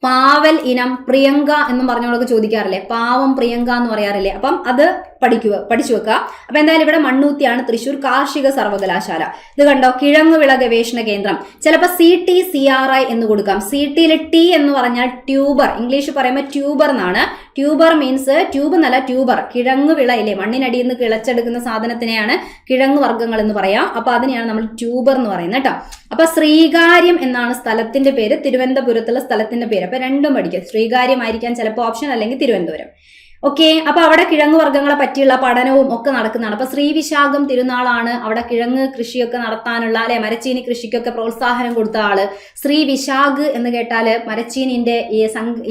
പാവൽ ഇനം പ്രിയങ്ക എന്നും പറഞ്ഞോളൊക്കെ ചോദിക്കാറില്ലേ. പാവം പ്രിയങ്ക എന്ന് പറയാറില്ലേ. അപ്പം അത് പഠിച്ചു വെക്കുക. അപ്പൊ എന്തായാലും ഇവിടെ മണ്ണൂത്തിയാണ് തൃശ്ശൂർ കാർഷിക സർവകലാശാല. ഇത് കണ്ടോ, കിഴങ്ങുവിള ഗവേഷണ കേന്ദ്രം. ചിലപ്പോൾ CTCRI എന്ന് കൊടുക്കാം. CTയിൽ ടി എന്ന് പറഞ്ഞാൽ ട്യൂബർ, ഇംഗ്ലീഷ് പറയുമ്പോൾ ട്യൂബർ എന്നാണ്. ട്യൂബർ മീൻസ് ട്യൂബ് എന്നല്ല, ട്യൂബർ, കിഴങ്ങുവിള ഇല്ലേ, മണ്ണിനടിയിൽ നിന്ന് കിളച്ചെടുക്കുന്ന സാധനത്തിനെയാണ് കിഴങ്ങ് വർഗ്ഗങ്ങൾ എന്ന് പറയാം. അപ്പൊ അതിനെയാണ് നമ്മൾ ട്യൂബർ എന്ന് പറയുന്നത് കേട്ടോ. അപ്പൊ ശ്രീകാര്യം എന്നാണ് സ്ഥലത്തിന്റെ പേര്, തിരുവനന്തപുരത്തുള്ള സ്ഥലത്തിന്റെ പേര്. അപ്പൊ രണ്ടും പഠിക്കുക, ശ്രീകാര്യം ആയിരിക്കാൻ ചിലപ്പോൾ ഓപ്ഷൻ, അല്ലെങ്കിൽ തിരുവനന്തപുരം. ഓക്കെ, അപ്പൊ അവിടെ കിഴങ്ങ് വർഗ്ഗങ്ങളെ പറ്റിയുള്ള പഠനവും ഒക്കെ നടക്കുന്നതാണ്. അപ്പൊ ശ്രീവിശാഖം തിരുനാളാണ് അവിടെ കിഴങ്ങ് കൃഷിയൊക്കെ നടത്താനുള്ള, അല്ലെ, മരച്ചീനി കൃഷിക്കൊക്കെ പ്രോത്സാഹനം കൊടുത്ത ആള്. ശ്രീവിശാഖ് എന്ന് കേട്ടാല് മരച്ചീനിന്റെ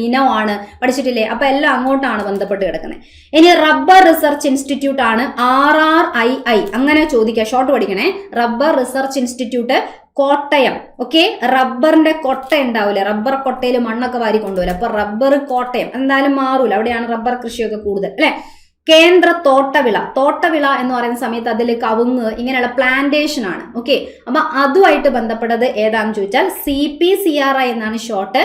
ഇനമാണ്, പഠിച്ചിട്ടില്ലേ? അപ്പൊ എല്ലാം അങ്ങോട്ടാണ് ബന്ധപ്പെട്ട് കിടക്കുന്നത്. ഇനി റബ്ബർ റിസർച്ച് ഇൻസ്റ്റിറ്റ്യൂട്ട് ആണ് RRII, അങ്ങനെ ചോദിക്കുക, ഷോർട്ട് പഠിക്കണേ. Rubber research institute Kottayam. Okay, റബ്ബറിന്റെ കൊട്ട ഉണ്ടാവില്ലേ, റബ്ബർ കൊട്ടയിൽ മണ്ണൊക്കെ വാരി കൊണ്ടുവരും. അപ്പൊ റബ്ബർ കോട്ടയം എന്തായാലും മാറൂല, അവിടെയാണ് റബ്ബർ കൃഷിയൊക്കെ കൂടുതൽ, അല്ലെ. കേന്ദ്ര തോട്ടവിള എന്ന് പറയുന്ന സമയത്ത് അതിൽ കവുങ്ങ് ഇങ്ങനെയുള്ള പ്ലാന്റേഷൻ ആണ്. ഓക്കെ, അപ്പൊ അതുമായിട്ട് ബന്ധപ്പെട്ടത് ഏതാണെന്ന് ചോദിച്ചാൽ CPCRI എന്നാണ് short.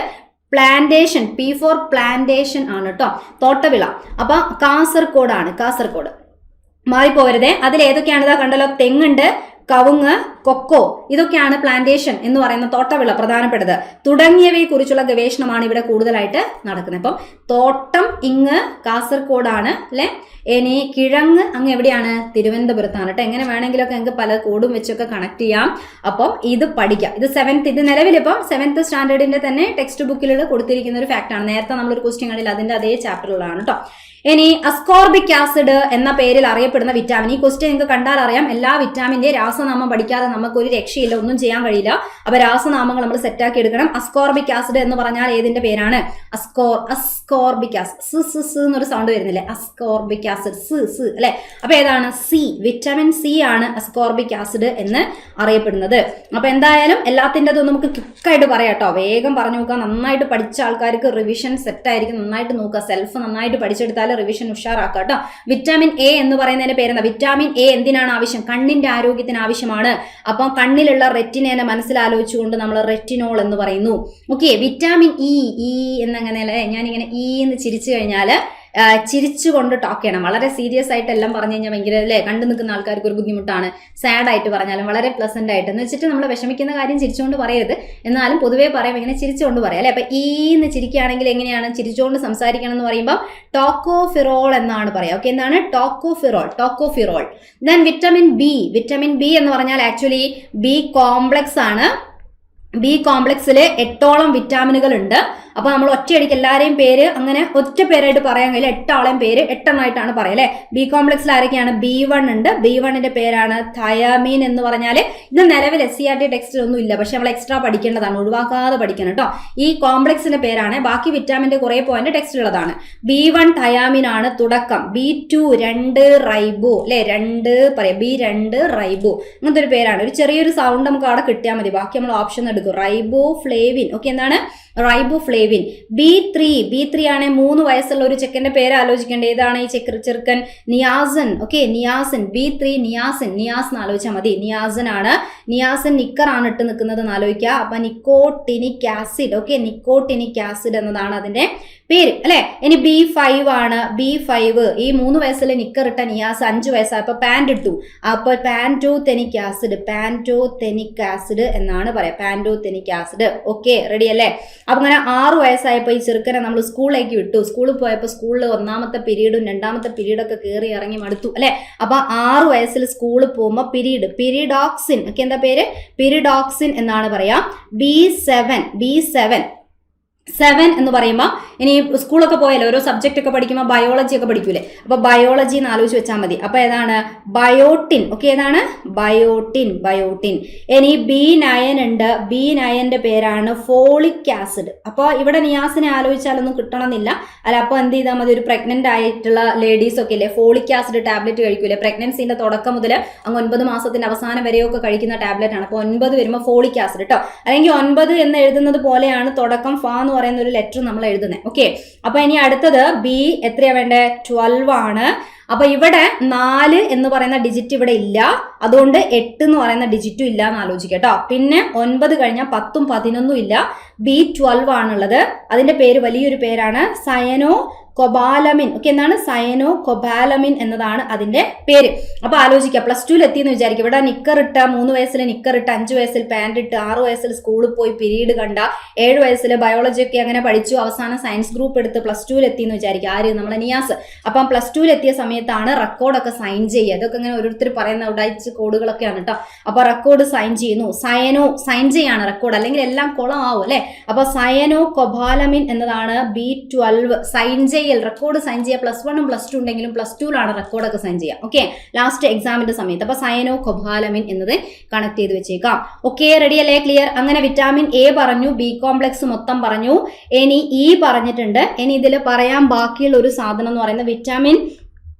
Plantation, P for plantation ആണ് കേട്ടോ, തോട്ടവിള. അപ്പൊ കാസർഗോഡ് മാറിപ്പോവരുതേ. അതിൽ ഏതൊക്കെയാണ്, ഇതാ കണ്ടല്ലോ, തെങ്ങുണ്ട്, കവുങ്ങ്, കൊക്കോ, ഇതൊക്കെയാണ് പ്ലാന്റേഷൻ എന്ന് പറയുന്ന തോട്ടവിള പ്രധാനപ്പെട്ടത്. തുടങ്ങിയവയെ കുറിച്ചുള്ള ഗവേഷണമാണ് ഇവിടെ കൂടുതലായിട്ട് നടക്കുന്നത്. അപ്പം തോട്ടം ഇങ്ങ് കാസർഗോഡാണ്, അല്ലെ. ഇനി കിഴങ്ങ് അങ്ങ് എവിടെയാണ്, തിരുവനന്തപുരത്താണ് കേട്ടോ. എങ്ങനെ വേണമെങ്കിലൊക്കെ ഞങ്ങൾക്ക് പല കോഡും വെച്ചൊക്കെ കണക്ട് ചെയ്യാം. അപ്പം ഇത് പഠിക്കാം. ഇത് 7th, ഇത് നിലവിലിപ്പം 7th സ്റ്റാൻഡേർഡിന്റെ തന്നെ ടെക്സ്റ്റ് ബുക്കിൽ കൊടുത്തിരിക്കുന്ന ഒരു ഫാക്ട് ആണ്. നേരത്തെ നമ്മളൊരു ക്വസ്റ്റ്യൻ കണ്ടില്ല, അതിന്റെ അതേ ചാപ്റ്ററിലാണ് കേട്ടോ. ഇനി അസ്കോർബിക് ആസിഡ് എന്ന പേരിൽ അറിയപ്പെടുന്ന വിറ്റാമിൻ. ഈ ക്വസ്റ്റ്യൻ നിങ്ങൾക്ക് കണ്ടാൽ അറിയാം, എല്ലാ വിറ്റാമിന്റെ രാസനാമം പഠിക്കാതെ നമുക്ക് ഒരു രക്ഷയില്ല, ഒന്നും ചെയ്യാൻ കഴിയില്ല. അപ്പൊ രാസനാമങ്ങൾ നമ്മൾ സെറ്റാക്കി എടുക്കണം. അസ്കോർബിക് ആസിഡ് എന്ന് പറഞ്ഞാൽ ഏതിന്റെ പേരാണ്? അസ്കോർബിക് ആസിഡ്, എന്നൊരു സൗണ്ട് വരുന്നില്ലേ, അസ്കോർബിക് ആസിഡ്, അല്ലെ. അപ്പൊ ഏതാണ്? വിറ്റാമിൻ C ആണ് അസ്കോർബിക് ആസിഡ് എന്ന് അറിയപ്പെടുന്നത്. അപ്പൊ എന്തായാലും എല്ലാത്തിൻ്റെതും നമുക്ക് ക്വിക്കായിട്ട് പറയാം കേട്ടോ, വേഗം പറഞ്ഞു നോക്കാം. നന്നായിട്ട് പഠിച്ച ആൾക്കാർക്ക് റിവിഷൻ സെറ്റ് ആയിരിക്കും, നന്നായിട്ട് നോക്കുക, സെൽഫ് നന്നായിട്ട് പഠിച്ചെടുത്താൽ റിവിഷൻ ഉഷാറാക്കാം കേട്ടോ. വിറ്റാമിൻ A എന്ന് പറയുന്നതിന്റെ പേരെന്താ? വിറ്റാമിൻ A എന്തിനാണ് ആവശ്യം? കണ്ണിന്റെ ആരോഗ്യത്തിന് ആവശ്യമാണ്. അപ്പം കണ്ണിലുള്ള റെറ്റിനെ മനസ്സിലാലോചിച്ചുകൊണ്ട് നമ്മൾ റെറ്റിനോൾ എന്ന് പറയുന്നു. ഓക്കെ, വിറ്റാമിൻ E എന്നങ്ങനെയല്ലേ, ഞാനിങ്ങനെ എന്ന് ചിരിച്ചു കഴിഞ്ഞാൽ ചിരിച്ചുകൊണ്ട് ടോക്ക് ചെയ്യണം. വളരെ സീരിയസ് ആയിട്ട് എല്ലാം പറഞ്ഞു കഴിഞ്ഞാൽ ഭയങ്കര, അല്ലേ, കണ്ടു നിൽക്കുന്ന ആൾക്കാർക്ക് ഒരു ബുദ്ധിമുട്ടാണ്. സാഡ് ആയിട്ട് പറഞ്ഞാലും വളരെ പ്ലസന്റ് ആയിട്ട് എന്ന് വെച്ചിട്ട് നമ്മൾ വിഷമിക്കുന്ന കാര്യം ചിരിച്ചുകൊണ്ട് പറയരുത്, എന്നാലും പൊതുവേ പറയാം, ഇങ്ങനെ ചിരിച്ചുകൊണ്ട് പറയാം, അല്ലെ. അപ്പൊ എന്ന് ചിരിക്കുകയാണെങ്കിൽ എങ്ങനെയാണ്? ചിരിച്ചുകൊണ്ട് സംസാരിക്കണം എന്ന് പറയുമ്പോൾ ടോക്കോഫിറോൾ എന്നാണ് പറയാം. ഓക്കെ, എന്താണ്? ടോക്കോഫിറോൾ. ദെൻ വിറ്റാമിൻ B എന്ന് പറഞ്ഞാൽ ആക്ച്വലി B കോംപ്ലക്സ് ആണ്. B കോംപ്ലക്സില് 8ഓളം വിറ്റാമിനുകൾ ഉണ്ട്. അപ്പൊ നമ്മൾ ഒറ്റയടിക്ക് എല്ലാവരെയും പേര് അങ്ങനെ ഒറ്റ പേരായിട്ട് പറയാൻ കഴിയില്ല, 8 ആളെയും പേര് 8 എണ്ണമായിട്ടാണ് പറയാം, അല്ലെ. B കോംപ്ലക്സിൽ ആരൊക്കെയാണ്? B1 ഉണ്ട്. B1ന്റെ പേരാണ് തയാമീൻ എന്ന് പറഞ്ഞാൽ, ഇത് നിലവിൽ SCERT ടെക്സ്റ്റിൽ ഒന്നും ഇല്ല, പക്ഷെ നമ്മൾ എക്സ്ട്രാ പഠിക്കേണ്ടതാണ്, ഒഴിവാക്കാതെ പഠിക്കണം കേട്ടോ. ഈ കോംപ്ലക്സിന്റെ പേരാണ്. ബാക്കി വിറ്റാമിന്റെ കുറെ പോയിന്റ് ടെക്സ്റ്റിലുള്ളതാണ്. B1 തയാമീൻ ആണ് തുടക്കം. B2 2 റൈബോ, അല്ലെ, 2 പറയാം, B2 റൈബോ, അങ്ങനത്തെ ഒരു പേരാണ്. ഒരു ചെറിയൊരു സൗണ്ട് നമുക്ക് അവിടെ കിട്ടിയാൽ മതി, ബാക്കി നമ്മൾ ഓപ്ഷൻ എടുക്കും. റൈബോ ഫ്ലേവിൻ. ഓക്കെ, എന്താണ്? റൈബോഫ്ലേവിൻ. B3 ആണ് 3 വയസ്സുള്ള ഒരു ചെക്കന്റെ പേര് ആലോചിക്കേണ്ടത്. ഏതാണ് ഈ ചെറുക്കൻ? നിയാസൻ. ഓക്കെ, നിയാസൻ. B3 നിയാസൻ എന്ന് ആലോചിച്ചാൽ മതി. നിയാസൻ ആണ്. നിയാസൻ നിക്കർ ആണ് ഇട്ട് നിൽക്കുന്നത് എന്ന് ആലോചിക്കുക. അപ്പൊ nicotinic acid. Okay, nicotinic acid എന്നതാണ് അതിന്റെ പേര്, അല്ലെ. ഇനി B5 ആണ്. B5 ഈ 3 വയസ്സിൽ നിക്കർ ഇട്ട നിയാസ് 5 വയസ്സായപ്പോ പാന്റ് ഇട്ടു. അപ്പൊ പാൻറ്റോതെനിക് ആസിഡ് എന്നാണ് പറയാ, പാൻറ്റോതെനിക് ആസിഡ്. ഓക്കെ, റെഡി അല്ലേ. അപ്പൊ അങ്ങനെ 6 വയസ്സായപ്പോ ഈ ചെറുക്കനെ നമ്മൾ സ്കൂളിലേക്ക് വിട്ടു. സ്കൂളിൽ പോയപ്പോ സ്കൂളിൽ 1ാമത്തെ പീരീഡും 2ാമത്തെ പീരീഡൊക്കെ കയറി ഇറങ്ങി മടുത്തു, അല്ലെ. അപ്പൊ 6 വയസ്സിൽ സ്കൂളിൽ പോകുമ്പോ പിരിഡോക്സിൻ. ഓക്കെ, എന്താ പേര്? പിരിഡോക്സിൻ എന്നാണ് പറയാ. B7 എന്ന് പറയുമ്പോൾ ഇനി സ്കൂളൊക്കെ പോയാലോ ഓരോ സബ്ജക്റ്റ് ഒക്കെ പഠിക്കുമ്പോൾ ബയോളജി ഒക്കെ പഠിക്കൂലേ, അപ്പൊ ബയോളജി എന്ന് ആലോചിച്ച് വെച്ചാൽ മതി. അപ്പൊ ഏതാണ്? ബയോട്ടിൻ. ഓക്കെ, ഏതാണ്? ബയോട്ടിൻ. ഇനി B9 ഉണ്ട്. B9ന്റെ പേരാണ് ഫോളിക് ആസിഡ്. അപ്പൊ ഇവിടെ നിയാസിനെ ആലോചിച്ചാലൊന്നും കിട്ടണമെന്നില്ല, അല്ല. അപ്പൊ എന്ത് ചെയ്താൽ മതി? ഒരു പ്രഗ്നന്റ് ആയിട്ടുള്ള ലേഡീസ് ഒക്കെ ഇല്ലേ, ഫോളിക് ആസിഡ് ടാബ്ലറ്റ് കഴിക്കൂലേ, പ്രഗ്നൻസിന്റെ തുടക്കം മുതൽ അങ്ങ് 9 മാസത്തിന്റെ അവസാനം വരെയൊക്കെ കഴിക്കുന്ന ടാബ്ലറ്റ് ആണ്. അപ്പൊ 9 വരുമ്പോൾ ഫോളിക് ആസിഡ് കേട്ടോ, അല്ലെങ്കിൽ 9 എന്ന് എഴുതുന്നത് പോലെയാണ് തുടക്കം ഫ എന്ന് പറയുന്ന ഒരു ലെറ്റർ നമ്മൾ എഴുതുന്നത്. ഓക്കെ, അപ്പൊ ഇനി അടുത്തത് B എത്രയാ വേണ്ടേ? 12 ആണ്. അപ്പൊ ഇവിടെ 4 എന്ന് പറയുന്ന ഡിജിറ്റ് ഇവിടെ ഇല്ല, അതുകൊണ്ട് 8 എന്ന് പറയുന്ന ഡിജിറ്റും ഇല്ല എന്ന് ആലോചിക്കുക കേട്ടോ. പിന്നെ 9 കഴിഞ്ഞാൽ 10ഉം 11ഉം ഇല്ല. B12 ആണുള്ളത്. അതിന്റെ പേര് വലിയൊരു പേരാണ് സയനോ കൊബാലമിൻ. ഓക്കെ, എന്താണ്? സയനോ കൊബാലമിൻ എന്നതാണ് അതിന്റെ പേര്. അപ്പൊ ആലോചിക്കുക, +2 എത്തിയെന്ന് വിചാരിക്കും. ഇവിടെ നിക്കറിട്ട 3 വയസ്സിൽ നിക്കറിട്ട്, 5 വയസ്സിൽ പാന്റ് ഇട്ട്, 6 വയസ്സിൽ സ്കൂളിൽ പോയി പീരീഡ് കണ്ട, 7 വയസ്സിൽ ബയോളജി ഒക്കെ അങ്ങനെ പഠിച്ചു, അവസാനം സയൻസ് ഗ്രൂപ്പ് എടുത്ത് +2 എത്തിയെന്ന് വിചാരിക്കും. ആര്? നമ്മളെ നിയാസ്. അപ്പം +2 എത്തിയ സമയത്താണ് റെക്കോർഡൊക്കെ സൈൻ ചെയ്യുക. ഇതൊക്കെ ഇങ്ങനെ ഓരോരുത്തർ പറയുന്ന ഉടായിച്ച് കോഡുകളൊക്കെയാണ് കേട്ടോ. അപ്പൊ റെക്കോർഡ് സൈൻ ചെയ്യുന്നു. സയനോ സൈൻ ചെയ്യാണ് റെക്കോർഡ്, അല്ലെങ്കിൽ എല്ലാം കുളമാവും അല്ലെ. അപ്പൊ സയനോ കൊബാലമിൻ എന്നതാണ് B12 സൈൻ ചെയ്യൽ. റെക്കോർഡ് സൈൻ ചെയ്യുക. +1 +2 ഉണ്ടെങ്കിലും +2ലാണ് റെക്കോർഡൊക്കെ സൈൻ ചെയ്യുക. ഓക്കെ, ലാസ്റ്റ് എക്സാമിന്റെ സമയത്ത്. അപ്പൊ സയനോ കൊബാലമിൻ എന്നത് കണക്ട് ചെയ്ത് വെച്ചേക്കാം. ഓക്കെ, റെഡി അല്ലേ? ക്ലിയർ? അങ്ങനെ വിറ്റാമിൻ എ പറഞ്ഞു, ബി കോംപ്ലക്സ് മൊത്തം പറഞ്ഞു, ഇനി ഇ പറഞ്ഞിട്ടുണ്ട്. ഇനി ഇതിൽ പറയാൻ ബാക്കിയുള്ള ഒരു സാധനം എന്ന് പറയുന്നത് വിറ്റാമിൻ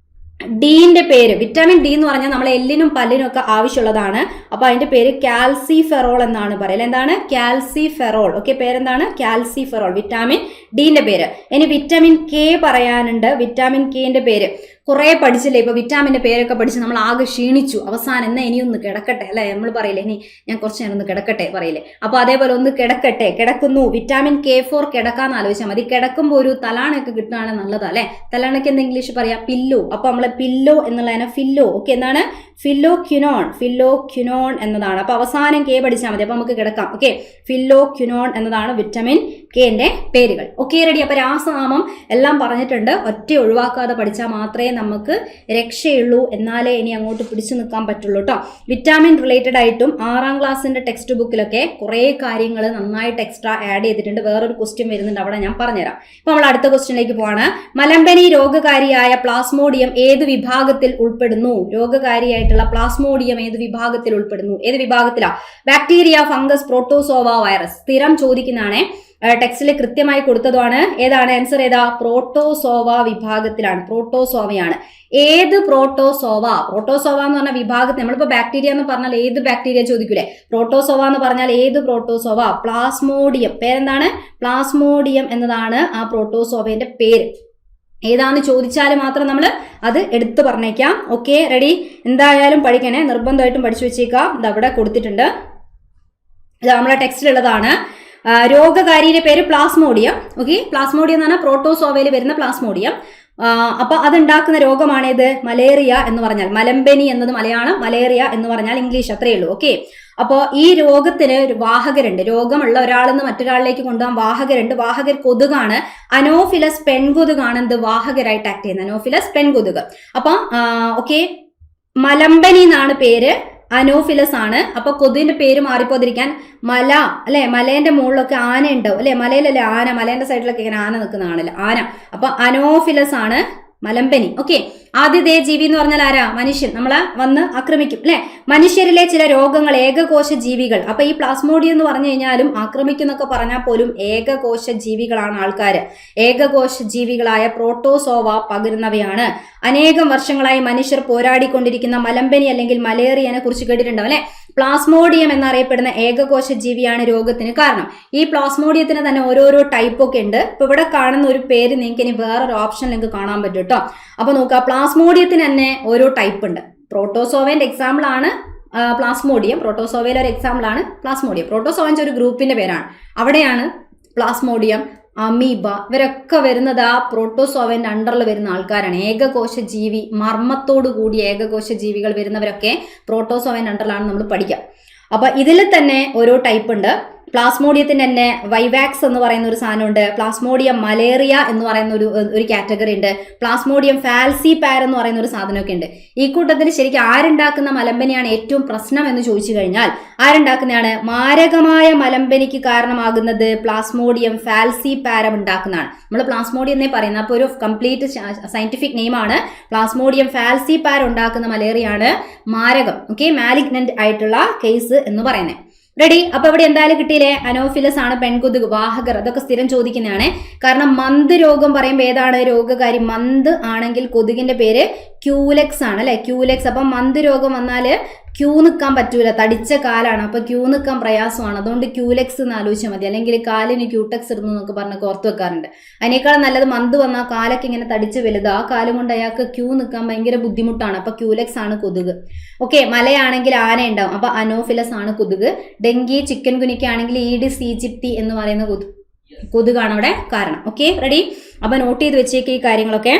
ഡിന്റെ പേര്. വിറ്റാമിൻ ഡി എന്ന് പറഞ്ഞാൽ നമ്മളെ എല്ലിനും പല്ലിനും ഒക്കെ ആവശ്യമുള്ളതാണ്. അപ്പൊ അതിന്റെ പേര് കാൽസിഫെറോൾ എന്നാണ് പറയല്. എന്താണ്? കാൽസിഫെറോൾ. ഓക്കെ, പേരെന്താണ്? കാൽസിഫെറോൾ, വിറ്റാമിൻ ഡിന്റെ പേര്. ഇനി വിറ്റാമിൻ കെ പറയാനുണ്ട്. വിറ്റാമിൻ കെന്റെ പേര് കുറെ പഠിച്ചില്ലേ. ഇപ്പൊ വിറ്റാമിന്റെ പേരൊക്കെ പഠിച്ച് നമ്മൾ ആകെ ക്ഷീണിച്ചു. അവസാനം എന്നാ ഇനിയൊന്ന് കിടക്കട്ടെ അല്ലെ, നമ്മൾ പറയില്ലേ ഇനി ഞാൻ കുറച്ച് നേരം ഒന്ന് കിടക്കട്ടെ പറയില്ലേ. അപ്പൊ അതേപോലെ ഒന്ന് കിടക്കട്ടെ, കിടക്കുന്നു. വിറ്റാമിൻ K4 കിടക്കാന്ന് ആലോചിച്ചാൽ മതി. കിടക്കുമ്പോൾ ഒരു തലാണൊക്കെ കിട്ടുകയാണെങ്കിൽ നല്ലതാ അല്ലെ. തലാണൊക്കെ എന്താ ഇംഗ്ലീഷ് പറയാ? പില്ലോ. അപ്പൊ നമ്മളെ പില്ലോ എന്നുള്ളതിനെ ഫില്ലോ. ഓക്കെ, എന്താണ്? ഫില്ലോക്യുനോൺ. ഫില്ലോക്യുനോൺ എന്നതാണ്. അപ്പൊ അവസാനം കെ പഠിച്ചാൽ മതി. അപ്പൊ നമുക്ക് കിടക്കാം. ഓക്കെ, ഫില്ലോക്യുനോൺ എന്നതാണ് വിറ്റമിൻ കെന്റെ പേരുകൾ. Okay, ready? അപ്പൊ രാസനാമം എല്ലാം പറഞ്ഞിട്ടുണ്ട്. ഒറ്റ ഒഴിവാക്കാതെ പഠിച്ചാൽ മാത്രമേ നമുക്ക് രക്ഷയുള്ളൂ. എന്നാലേ ഇനി അങ്ങോട്ട് പിടിച്ചു നിൽക്കാൻ പറ്റുള്ളൂ കേട്ടോ. വിറ്റാമിൻ റിലേറ്റഡ് ആയിട്ടും 6ാം ക്ലാസ്സിന്റെ ടെക്സ്റ്റ് ബുക്കിലൊക്കെ കുറെ കാര്യങ്ങൾ നന്നായിട്ട് എക്സ്ട്രാ ആഡ് ചെയ്തിട്ടുണ്ട്. വേറൊരു ക്വസ്റ്റ്യൻ വരുന്നുണ്ട്, അവിടെ ഞാൻ പറഞ്ഞുതരാം. ഇപ്പൊ നമ്മൾ അടുത്ത ക്വസ്റ്റ്യനിലേക്ക് പോവാണ്. മലമ്പനി രോഗകാരിയായ പ്ലാസ്മോഡിയം ഏത് വിഭാഗത്തിൽ ഉൾപ്പെടുന്നു? രോഗകാരിയായിട്ടുള്ള പ്ലാസ്മോഡിയം ഏത് വിഭാഗത്തിൽ ഉൾപ്പെടുന്നു? ഏത് വിഭാഗത്തിലാ? Bacteria, fungus, protozoa, virus. സ്ഥിരം ചോദിക്കുന്നതാണേ. ടെക്സ്റ്റിൽ കൃത്യമായി കൊടുത്തതാണ്. ഏതാണ് ആൻസർ? ഏതാ? പ്രോട്ടോസോവ വിഭാഗത്തിലാണ്. പ്രോട്ടോസോവയാണ്. ഏത് പ്രോട്ടോസോവ? പ്രോട്ടോസോവ എന്ന് പറഞ്ഞ വിഭാഗത്തിൽ, നമ്മളിപ്പോ ബാക്ടീരിയ എന്ന് പറഞ്ഞാൽ ഏത് ബാക്ടീരിയ ചോദിക്കൂലേ. പ്രോട്ടോസോവ എന്ന് പറഞ്ഞാൽ ഏത് പ്രോട്ടോസോവ? പ്ലാസ്മോഡിയം. പേരെന്താണ്? പ്ലാസ്മോഡിയം എന്നതാണ് ആ പ്രോട്ടോസോവയുടെ പേര്. ഏതാന്ന് ചോദിച്ചാൽ മാത്രം നമ്മൾ അത് എടുത്തു പറഞ്ഞേക്കാം. Okay, ready? എന്തായാലും പഠിക്കണേ, നിർബന്ധമായിട്ടും പഠിച്ചു വെച്ചേക്കാം. ഇത് അവിടെ കൊടുത്തിട്ടുണ്ട്. ഇത് നമ്മളെ ടെക്സ്റ്റിലുള്ളതാണ്. രോഗകാരിയുടെ പേര് പ്ലാസ്മോഡിയം. ഓക്കെ, പ്ലാസ്മോഡിയം എന്ന് പറഞ്ഞാൽ പ്രോട്ടോസോവയിൽ വരുന്ന പ്ലാസ്മോഡിയം. അപ്പൊ അതുണ്ടാക്കുന്ന രോഗമാണേത്? മലേറിയ എന്ന് പറഞ്ഞാൽ. മലമ്പനി എന്നത് മലയാളം, മലേറിയ എന്ന് പറഞ്ഞാൽ ഇംഗ്ലീഷ്. അത്രയേ ഉള്ളൂ. ഓക്കെ, അപ്പോൾ ഈ രോഗത്തിന് ഒരു വാഹകരുണ്ട്. രോഗമുള്ള ഒരാളിൽ നിന്ന് മറ്റൊരാളിലേക്ക് കൊണ്ടുപോകാൻ വാഹകരുണ്ട്. വാഹകർ കൊതുകാണ്. അനോഫിലസ് പെൺകൊതുകാണ് എന്ത് വാഹകരായിട്ട് ആക്ട് ചെയ്യുന്നത്. അനോഫിലസ് പെൺകൊതുക്. അപ്പൊ ഓക്കെ, മലമ്പനി എന്നാണ് പേര്. അനോഫിലസ് ആണ്. അപ്പൊ കൊതുവിന്റെ പേര് മാറിപ്പോതിരിക്കാൻ മല അല്ലെ. മലേന്റെ മുകളിലൊക്കെ ആന ഉണ്ടാവും അല്ലെ. മലയിലല്ലേ ആന, മലേന്റെ സൈഡിലൊക്കെ ഇങ്ങനെ ആന നിൽക്കുന്നതാണല്ലോ ആന. അപ്പൊ അനോഫിലസ് ആണ് മലമ്പനി. ഓക്കെ, ആദ്യതേ ജീവി എന്ന് പറഞ്ഞാൽ ആരാ? മനുഷ്യൻ. നമ്മളെ വന്ന് ആക്രമിക്കും അല്ലെ. മനുഷ്യരിലെ ചില രോഗങ്ങൾ ഏകകോശ ജീവികൾ. അപ്പൊ ഈ പ്ലാസ്മോഡിയം എന്ന് പറഞ്ഞു കഴിഞ്ഞാലും ആക്രമിക്കുന്നൊക്കെ പറഞ്ഞാൽ പോലും ഏകകോശ ജീവികളാണ് ആൾക്കാര്. ഏകകോശ ജീവികളായ പ്രോട്ടോസോവ പകരുന്നവയാണ്. അനേകം വർഷങ്ങളായി മനുഷ്യർ പോരാടിക്കൊണ്ടിരിക്കുന്ന മലമ്പനി അല്ലെങ്കിൽ മലേറിയനെ കുറിച്ച് കേട്ടിട്ടുണ്ടാവും അല്ലെ. പ്ലാസ്മോഡിയം എന്നറിയപ്പെടുന്ന ഏകകോശ ജീവിയാണ് രോഗത്തിന് കാരണം. ഈ പ്ലാസ്മോഡിയത്തിന് തന്നെ ഓരോരോ ടൈപ്പ് ഒക്കെ ഉണ്ട്. ഇപ്പൊ ഇവിടെ കാണുന്ന ഒരു പേര് നിങ്ങൾക്ക് ഇനി വേറൊരു ഓപ്ഷൻ നിങ്ങൾക്ക് കാണാൻ പറ്റും കേട്ടോ. അപ്പൊ നോക്കുക, പ്ലാസ്മോഡിയത്തിന് തന്നെ ഓരോ ടൈപ്പ് ഉണ്ട്. പ്രോട്ടോസോവന്റെ എക്സാമ്പിൾ ആണ് പ്ലാസ്മോഡിയം. പ്രോട്ടോസോവയിലെ ഒരു എക്സാമ്പിൾ ആണ് പ്ലാസ്മോഡിയം. പ്രോട്ടോസോവന്റെ ഒരു ഗ്രൂപ്പിന്റെ പേരാണ്. അവിടെയാണ് പ്ലാസ്മോഡിയം, അമീബ, ഇവരൊക്കെ വരുന്നത് ആ പ്രോട്ടോസോവന്റെ അണ്ടറിൽ വരുന്ന ആൾക്കാരാണ്. ഏകകോശ ജീവി, മർമ്മത്തോടു കൂടി ഏകകോശ ജീവികൾ വരുന്നവരൊക്കെ പ്രോട്ടോസോവന്റെ അണ്ടറിലാണ് നമ്മൾ പഠിക്കുക. അപ്പൊ ഇതിൽ തന്നെ ഓരോ ടൈപ്പ് ഉണ്ട്. പ്ലാസ്മോഡിയത്തിന് തന്നെ വൈവാക്സ് എന്ന് പറയുന്ന ഒരു സാധനമുണ്ട്. പ്ലാസ്മോഡിയം മലേറിയ എന്ന് പറയുന്ന ഒരു കാറ്റഗറി ഉണ്ട്. പ്ലാസ്മോഡിയം ഫാൽസിപാർ എന്ന് പറയുന്ന ഒരു സാധനമൊക്കെ ഉണ്ട്. ഈ കൂട്ടത്തിൽ ശരിക്കും ആരുണ്ടാക്കുന്ന മലമ്പനിയാണ് ഏറ്റവും പ്രശ്നം എന്ന് ചോദിച്ചു കഴിഞ്ഞാൽ ആരുണ്ടാക്കുന്നതാണ്? മാരകമായ മലമ്പനിക്ക് കാരണമാകുന്നത് പ്ലാസ്മോഡിയം ഫാൽസിപാരം ഉണ്ടാക്കുന്നതാണ്. നമ്മൾ പ്ലാസ്മോഡിയം എന്നേ പറയുന്നത്. അപ്പോൾ ഒരു കംപ്ലീറ്റ് സയന്റിഫിക് നെയിമാണ്. പ്ലാസ്മോഡിയം ഫാൽസിപാർ ഉണ്ടാക്കുന്ന മലേറിയാണ് മാരകം. ഓക്കെ, മാലിഗ്നന്റ് ആയിട്ടുള്ള കേസ് എന്ന് പറയുന്നത്. റെഡി? അപ്പൊ ഇവിടെ എന്തായാലും കിട്ടിയില്ലേ? അനോഫിലസ് ആണ് പെൺകൊതുക്, വാഹകർ. അതൊക്കെ സ്ഥിരം ചോദിക്കുന്നതാണ്. കാരണം മന്ത് രോഗം പറയുമ്പോൾ ഏതാണ് രോഗകാരി? മന്ത് ആണെങ്കിൽ കൊതുകിന്റെ പേര് ക്യൂലെക്സ് ആണ് അല്ലെ. ക്യൂലെക്സ്. അപ്പൊ മന്ത് രോഗം വന്നാല് ക്യൂ നിൽക്കാൻ പറ്റൂല, തടിച്ച കാലാണ്. അപ്പൊ ക്യൂ നിൽക്കാൻ പ്രയാസമാണ്. അതുകൊണ്ട് ക്യൂലെക്സ് എന്ന് ആലോചിച്ചാൽ മതി. അല്ലെങ്കിൽ കാലിന് ക്യൂടെക്സ് ഇടുന്നു എന്നൊക്കെ പറഞ്ഞ് ഓർത്ത് വെക്കാറുണ്ട്. അതിനേക്കാളും നല്ലത് മന്ത് വന്നാൽ കാലൊക്കെ ഇങ്ങനെ തടിച്ച് വലുത്. ആ കാലം കൊണ്ട് അയാൾക്ക് ക്യൂ നിൽക്കാൻ ഭയങ്കര ബുദ്ധിമുട്ടാണ്. അപ്പൊ ക്യൂലെക്സ് ആണ് കൊതുക്. ഓക്കെ, മലയാണെങ്കിൽ ആന ഉണ്ടാവും. അപ്പൊ അനോഫിലസ് ആണ് കൊതുക്. ഡെങ്കി, ചിക്കൻ ഗുനിക്ക ആണെങ്കിൽ ഈഡിസ് ഈജിപ്തി എന്ന് പറയുന്ന കൊതുക്. കൊതുകാണ് അവിടെ കാരണം. Okay, ready? അപ്പൊ നോട്ട് ചെയ്ത് വെച്ചേക്ക് ഈ കാര്യങ്ങളൊക്കെ.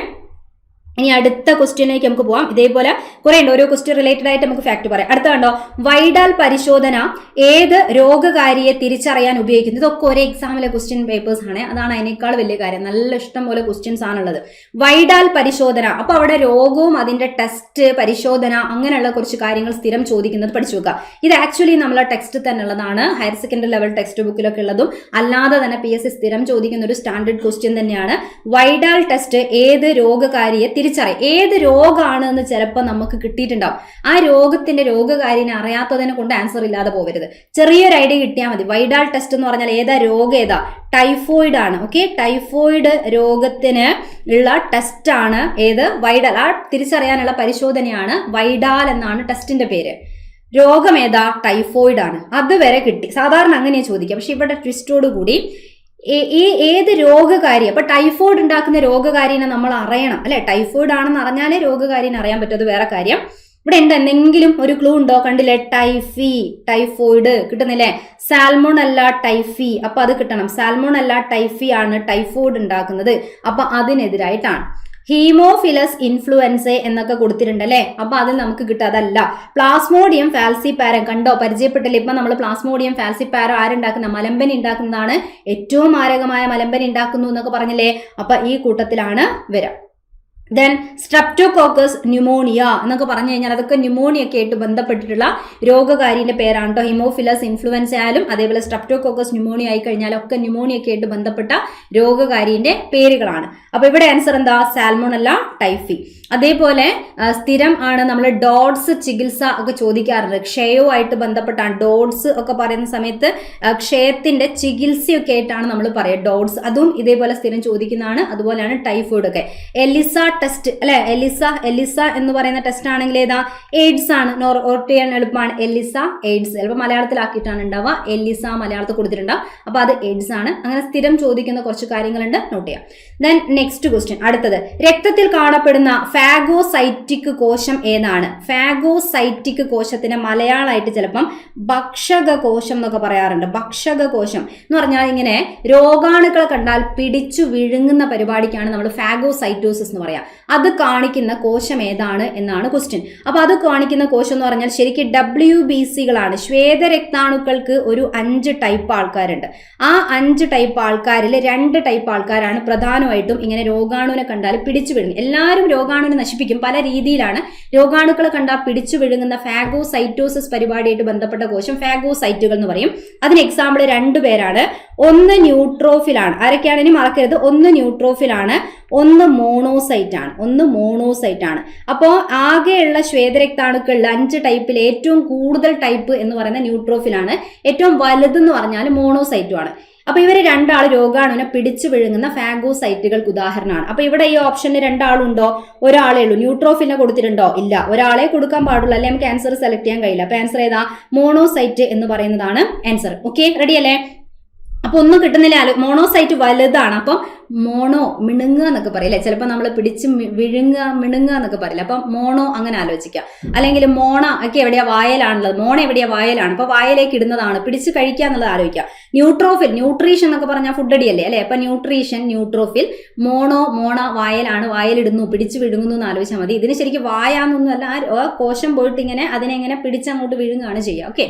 ഇനി അടുത്ത ക്വസ്റ്റ്യനിലേക്ക് നമുക്ക് പോവാം. ഇതേപോലെ കുറെ ഉണ്ട്, ഓരോ ക്വസ്റ്റ്യൻ റിലേറ്റഡ് ആയിട്ട് നമുക്ക് ഫാക്ട് പറയാം. അടുത്ത കണ്ടോ, വൈഡാൽ പരിശോധന ഏത് രോഗകാരിയെ തിരിച്ചറിയാൻ ഉപയോഗിക്കുന്നത്? ഇതൊക്കെ ഒരേ എക്സാമിലെ ക്വസ്റ്റ്യൻ പേപ്പേഴ്സ് ആണ്. അതാണ് അതിനേക്കാൾ വലിയ കാര്യം. നല്ല ഇഷ്ടം പോലെ ക്വസ്റ്റ്യൻസ് ആണുള്ളത്. വൈഡാൽ പരിശോധന, അപ്പൊ അവിടെ രോഗവും അതിന്റെ ടെസ്റ്റ് പരിശോധന അങ്ങനെയുള്ള കുറച്ച് കാര്യങ്ങൾ സ്ഥിരം ചോദിക്കുന്നത് പഠിച്ചു വെക്കുക. ഇത് ആക്ച്വലി നമ്മളെ ടെക്സ്റ്റ് തന്നെ ഉള്ളതാണ്. ഹയർ സെക്കൻഡറി ലെവൽ ടെക്സ്റ്റ് ബുക്കിലൊക്കെ ഉള്ളതും അല്ലാതെ തന്നെ PSC സ്ഥിരം ചോദിക്കുന്ന ഒരു സ്റ്റാൻഡേർഡ് ക്വസ്റ്റ്യൻ തന്നെയാണ്. വൈഡാൽ ടെസ്റ്റ് ഏത് രോഗകാരിയെ ഏത് രോഗമാണ് എന്ന് ചിലപ്പോൾ നമുക്ക് കിട്ടിയിട്ടുണ്ടാവും. ആ രോഗത്തിന്റെ രോഗകാരിനെ അറിയാത്തതിനെ കൊണ്ട് ആൻസർ ഇല്ലാതെ പോകരുത്. ചെറിയൊരു ഐഡിയ കിട്ടിയാൽ മതി. വൈഡാൽ ടെസ്റ്റ് എന്ന് പറഞ്ഞാൽ ഏതാ രോഗം? ഏതാ? ടൈഫോയിഡ് ആണ്. ഓക്കെ, ടൈഫോയിഡ് രോഗത്തിന് ഉള്ള ടെസ്റ്റ് ആണ് ഏത്? വൈഡാൽ. ആ തിരിച്ചറിയാനുള്ള പരിശോധനയാണ് വൈഡാൽ എന്നാണ് ടെസ്റ്റിന്റെ പേര്. രോഗം ഏതാ? ടൈഫോയിഡ് ആണ്. അതുവരെ കിട്ടി. സാധാരണ അങ്ങനെയാ ചോദിക്കുക. പക്ഷെ ഇവിടെ ട്വിസ്റ്റോട് കൂടി ഈ ഏത് രോഗകാരി, അപ്പൊ ടൈഫോയിഡ് ഉണ്ടാക്കുന്ന രോഗകാരിനെ നമ്മൾ അറിയണം അല്ലെ. ടൈഫോയിഡ് ആണെന്ന് അറിഞ്ഞാലേ രോഗകാരിനെ അറിയാൻ പറ്റും. അത് വേറെ കാര്യം. ഇവിടെ എന്തെങ്കിലും ഒരു ക്ലൂ ഉണ്ടോ? കണ്ടില്ലേ, ടൈഫോയിഡ് കിട്ടുന്നില്ലേ? സാൽമോണല്ല ടൈഫി, അപ്പൊ അത് കിട്ടണം. സാൽമോണല്ല ടൈഫി ആണ് ടൈഫോയിഡ് ഉണ്ടാക്കുന്നത്. അപ്പൊ അതിനെതിരായിട്ടാണ്. ഹീമോഫിലസ് ഇൻഫ്ലുവൻസെ എന്നൊക്കെ കൊടുത്തിട്ടുണ്ട് അല്ലെ. അപ്പൊ അതിൽ നമുക്ക് കിട്ടുക അതല്ല. പ്ലാസ്മോഡിയം ഫാൽസിപാരം കണ്ടോ, പരിചയപ്പെട്ടില്ല. ഇപ്പൊ നമ്മൾ പ്ലാസ്മോഡിയം ഫാൽസിപാരം ആരുണ്ടാക്കുന്ന? മലമ്പനി ഉണ്ടാക്കുന്നതാണ്. ഏറ്റവും മാരകമായ മലമ്പനി ഉണ്ടാക്കുന്നു എന്നൊക്കെ പറഞ്ഞില്ലേ. അപ്പൊ ഈ കൂട്ടത്തിലാണ് വരാം. ദെൻ സ്ട്രെപ്റ്റോകോക്കസ് ന്യൂമോണിയ എന്നൊക്കെ പറഞ്ഞു കഴിഞ്ഞാൽ അതൊക്കെ ന്യൂമോണിയൊക്കെ ആയിട്ട് ബന്ധപ്പെട്ടിട്ടുള്ള രോഗകാരിന്റെ പേരാണ് കേട്ടോ. ഹിമോഫിലസ് ഇൻഫ്ലുവൻസ ആയാലും അതേപോലെ സ്ട്രെപ്റ്റോകോക്കസ് ന്യൂമോണിയ ആയി കഴിഞ്ഞാൽ ഒക്കെ ന്യൂമോണിയൊക്കെ ആയിട്ട് ബന്ധപ്പെട്ട രോഗകാരിന്റെ പേരുകളാണ്. അപ്പൊ ഇവിടെ ആൻസർ എന്താ? Salmonella typhi. അതേപോലെ സ്ഥിരം ആണ് നമ്മൾ ഡോട്സ് ചികിത്സ ഒക്കെ ചോദിക്കാറുണ്ട്. ക്ഷയവുമായിട്ട് ബന്ധപ്പെട്ടാണ് ഡോട്സ് ഒക്കെ പറയുന്ന സമയത്ത് ക്ഷയത്തിന്റെ ചികിത്സയൊക്കെ ആയിട്ടാണ് നമ്മൾ പറയുക ഡോട്സ്. അതും ഇതേപോലെ സ്ഥിരം ചോദിക്കുന്നതാണ്. അതുപോലെയാണ് ടൈഫോയിഡ് ഒക്കെ. എലിസ ടെസ്റ്റ് അല്ലെ. എലിസ എന്ന് പറയുന്ന ടെസ്റ്റ് ആണെങ്കിൽ ഏതാ? എയ്ഡ്സ് ആണ്. നോട്ട് ചെയ്യാൻ എളുപ്പമാണ്. ELISA AIDS. ചിലപ്പോൾ മലയാളത്തിലാക്കിയിട്ടാണ് ഉണ്ടാവുക. എലിസ മലയാളത്തിൽ കൊടുത്തിട്ടുണ്ടാവും. അപ്പൊ അത് എയ്ഡ്സ് ആണ്. അങ്ങനെ സ്ഥിരം ചോദിക്കുന്ന കുറച്ച് കാര്യങ്ങളുണ്ട്, നോട്ട് ചെയ്യാം. Then next question. അടുത്തത്, രക്തത്തിൽ കാണപ്പെടുന്ന ഫാഗോസൈറ്റിക് കോശം ഏതാണ്? ഫാഗോസൈറ്റിക് കോശത്തിന് മലയാളമായിട്ട് ചിലപ്പം ഭക്ഷക കോശം എന്നൊക്കെ പറയാറുണ്ട്. ഭക്ഷക കോശം എന്ന് പറഞ്ഞാൽ ഇങ്ങനെ രോഗാണുക്കളെ കണ്ടാൽ പിടിച്ചു വിഴുങ്ങുന്ന പരിപാടിക്കാണ് നമ്മൾ ഫാഗോസൈറ്റോസിസ് എന്ന് പറയാം. അത് കാണിക്കുന്ന കോശം ഏതാണ് എന്നാണ് ക്വസ്റ്റ്യൻ. അപ്പൊ അത് കാണിക്കുന്ന കോശം എന്ന് പറഞ്ഞാൽ ശരിക്കും WBCകളാണ്. ശ്വേതരക്താണുക്കൾക്ക് ഒരു 5 ടൈപ്പ് ആൾക്കാരുണ്ട്. ആ 5 ടൈപ്പ് ആൾക്കാരിൽ 2 ടൈപ്പ് ആൾക്കാരാണ് പ്രധാനമായിട്ടും ഇങ്ങനെ രോഗാണുവിനെ കണ്ടാൽ പിടിച്ചു വിഴുങ്ങും. എല്ലാവരും രോഗാണുവിനെ നശിപ്പിക്കും. പല രീതിയിലാണ്. രോഗാണുക്കളെ കണ്ടാൽ പിടിച്ചു വിഴുങ്ങുന്ന ഫാഗോസൈറ്റോസിസ് പരിപാടിയായിട്ട് ബന്ധപ്പെട്ട കോശം ഫാഗോസൈറ്റുകൾ എന്ന് പറയും. അതിന് എക്സാമ്പിൾ 2 പേരാണ്. ഒന്ന് ന്യൂട്രോഫിൽ ആണ്. ആരൊക്കെയാണ് ഇനി മറക്കരുത്? ഒന്ന് ന്യൂട്രോഫിൽ ആണ്, ഒന്ന് മോണോസൈറ്റ് ആണ്. അപ്പോൾ ആകെയുള്ള ശ്വേതരക്താണുക്കളിൽ 5 ടൈപ്പിൽ ഏറ്റവും കൂടുതൽ ടൈപ്പ് എന്ന് പറയുന്നത് ന്യൂട്രോഫിൽ ആണ്. ഏറ്റവും വലുതെന്ന് പറഞ്ഞാൽ മോണോസൈറ്റും ആണ്. അപ്പൊ ഇവര് 2 ആൾ രോഗാണുവിനെ പിടിച്ചു വിഴുങ്ങുന്ന ഫാഗോസൈറ്റുകൾക്ക് ഉദാഹരണമാണ്. അപ്പൊ ഇവിടെ ഈ ഓപ്ഷനിൽ 2 ആളുണ്ടോ? ഒരാളേ ഉള്ളൂ. ന്യൂട്രോഫിലിനെ കൊടുത്തിട്ടുണ്ടോ? ഇല്ല. ഒരാളെ കൊടുക്കാൻ പാടുള്ളൂ, അല്ലെ നമുക്ക് ആൻസർ സെലക്ട് ചെയ്യാൻ കഴിയില്ല. അപ്പൊ ആൻസർ ഏതാ? മോണോസൈറ്റ് എന്ന് പറയുന്നതാണ് ആൻസർ. ഓക്കെ, റെഡി അല്ലേ? അപ്പൊ ഒന്നും കിട്ടുന്നില്ല. മോണോസൈറ്റ് വലുതാണ്. അപ്പം മോണോ മിണുങ്ങുക എന്നൊക്കെ പറയില്ലേ. ചിലപ്പോൾ നമ്മൾ പിടിച്ച് മിണുങ്ങുക എന്നൊക്കെ പറയില്ല. അപ്പം മോണോ അങ്ങനെ ആലോചിക്കാം. അല്ലെങ്കിൽ മോണ ഒക്കെ എവിടെയാ? വായലാണുള്ളത്. മോണ എവിടെയാ? വായലാണ്. അപ്പൊ വായലേക്ക് ഇടുന്നതാണ്. പിടിച്ച് കഴിക്കുക എന്നുള്ളത് ആലോചിക്കാം. ന്യൂട്രോഫിൽ, ന്യൂട്രീഷൻ എന്നൊക്കെ പറഞ്ഞാൽ ഫുഡ് അടിയല്ലേ അല്ലെ. അപ്പൊ ന്യൂട്രീഷൻ, ന്യൂട്രോഫിൽ. മോണ വായലാണ്. വായലിടുന്നു, പിടിച്ച് വിഴുങ്ങുന്നു എന്ന് ആലോചിച്ചാൽ മതി. ഇതിന് ശരിക്കും വായാന്നൊന്നും അല്ല. ആ കോശം പോയിട്ട് ഇങ്ങനെ അതിനെങ്ങനെ പിടിച്ചങ്ങോട്ട് വിഴുങ്ങുകയാണ് ചെയ്യുക. ഓക്കെ,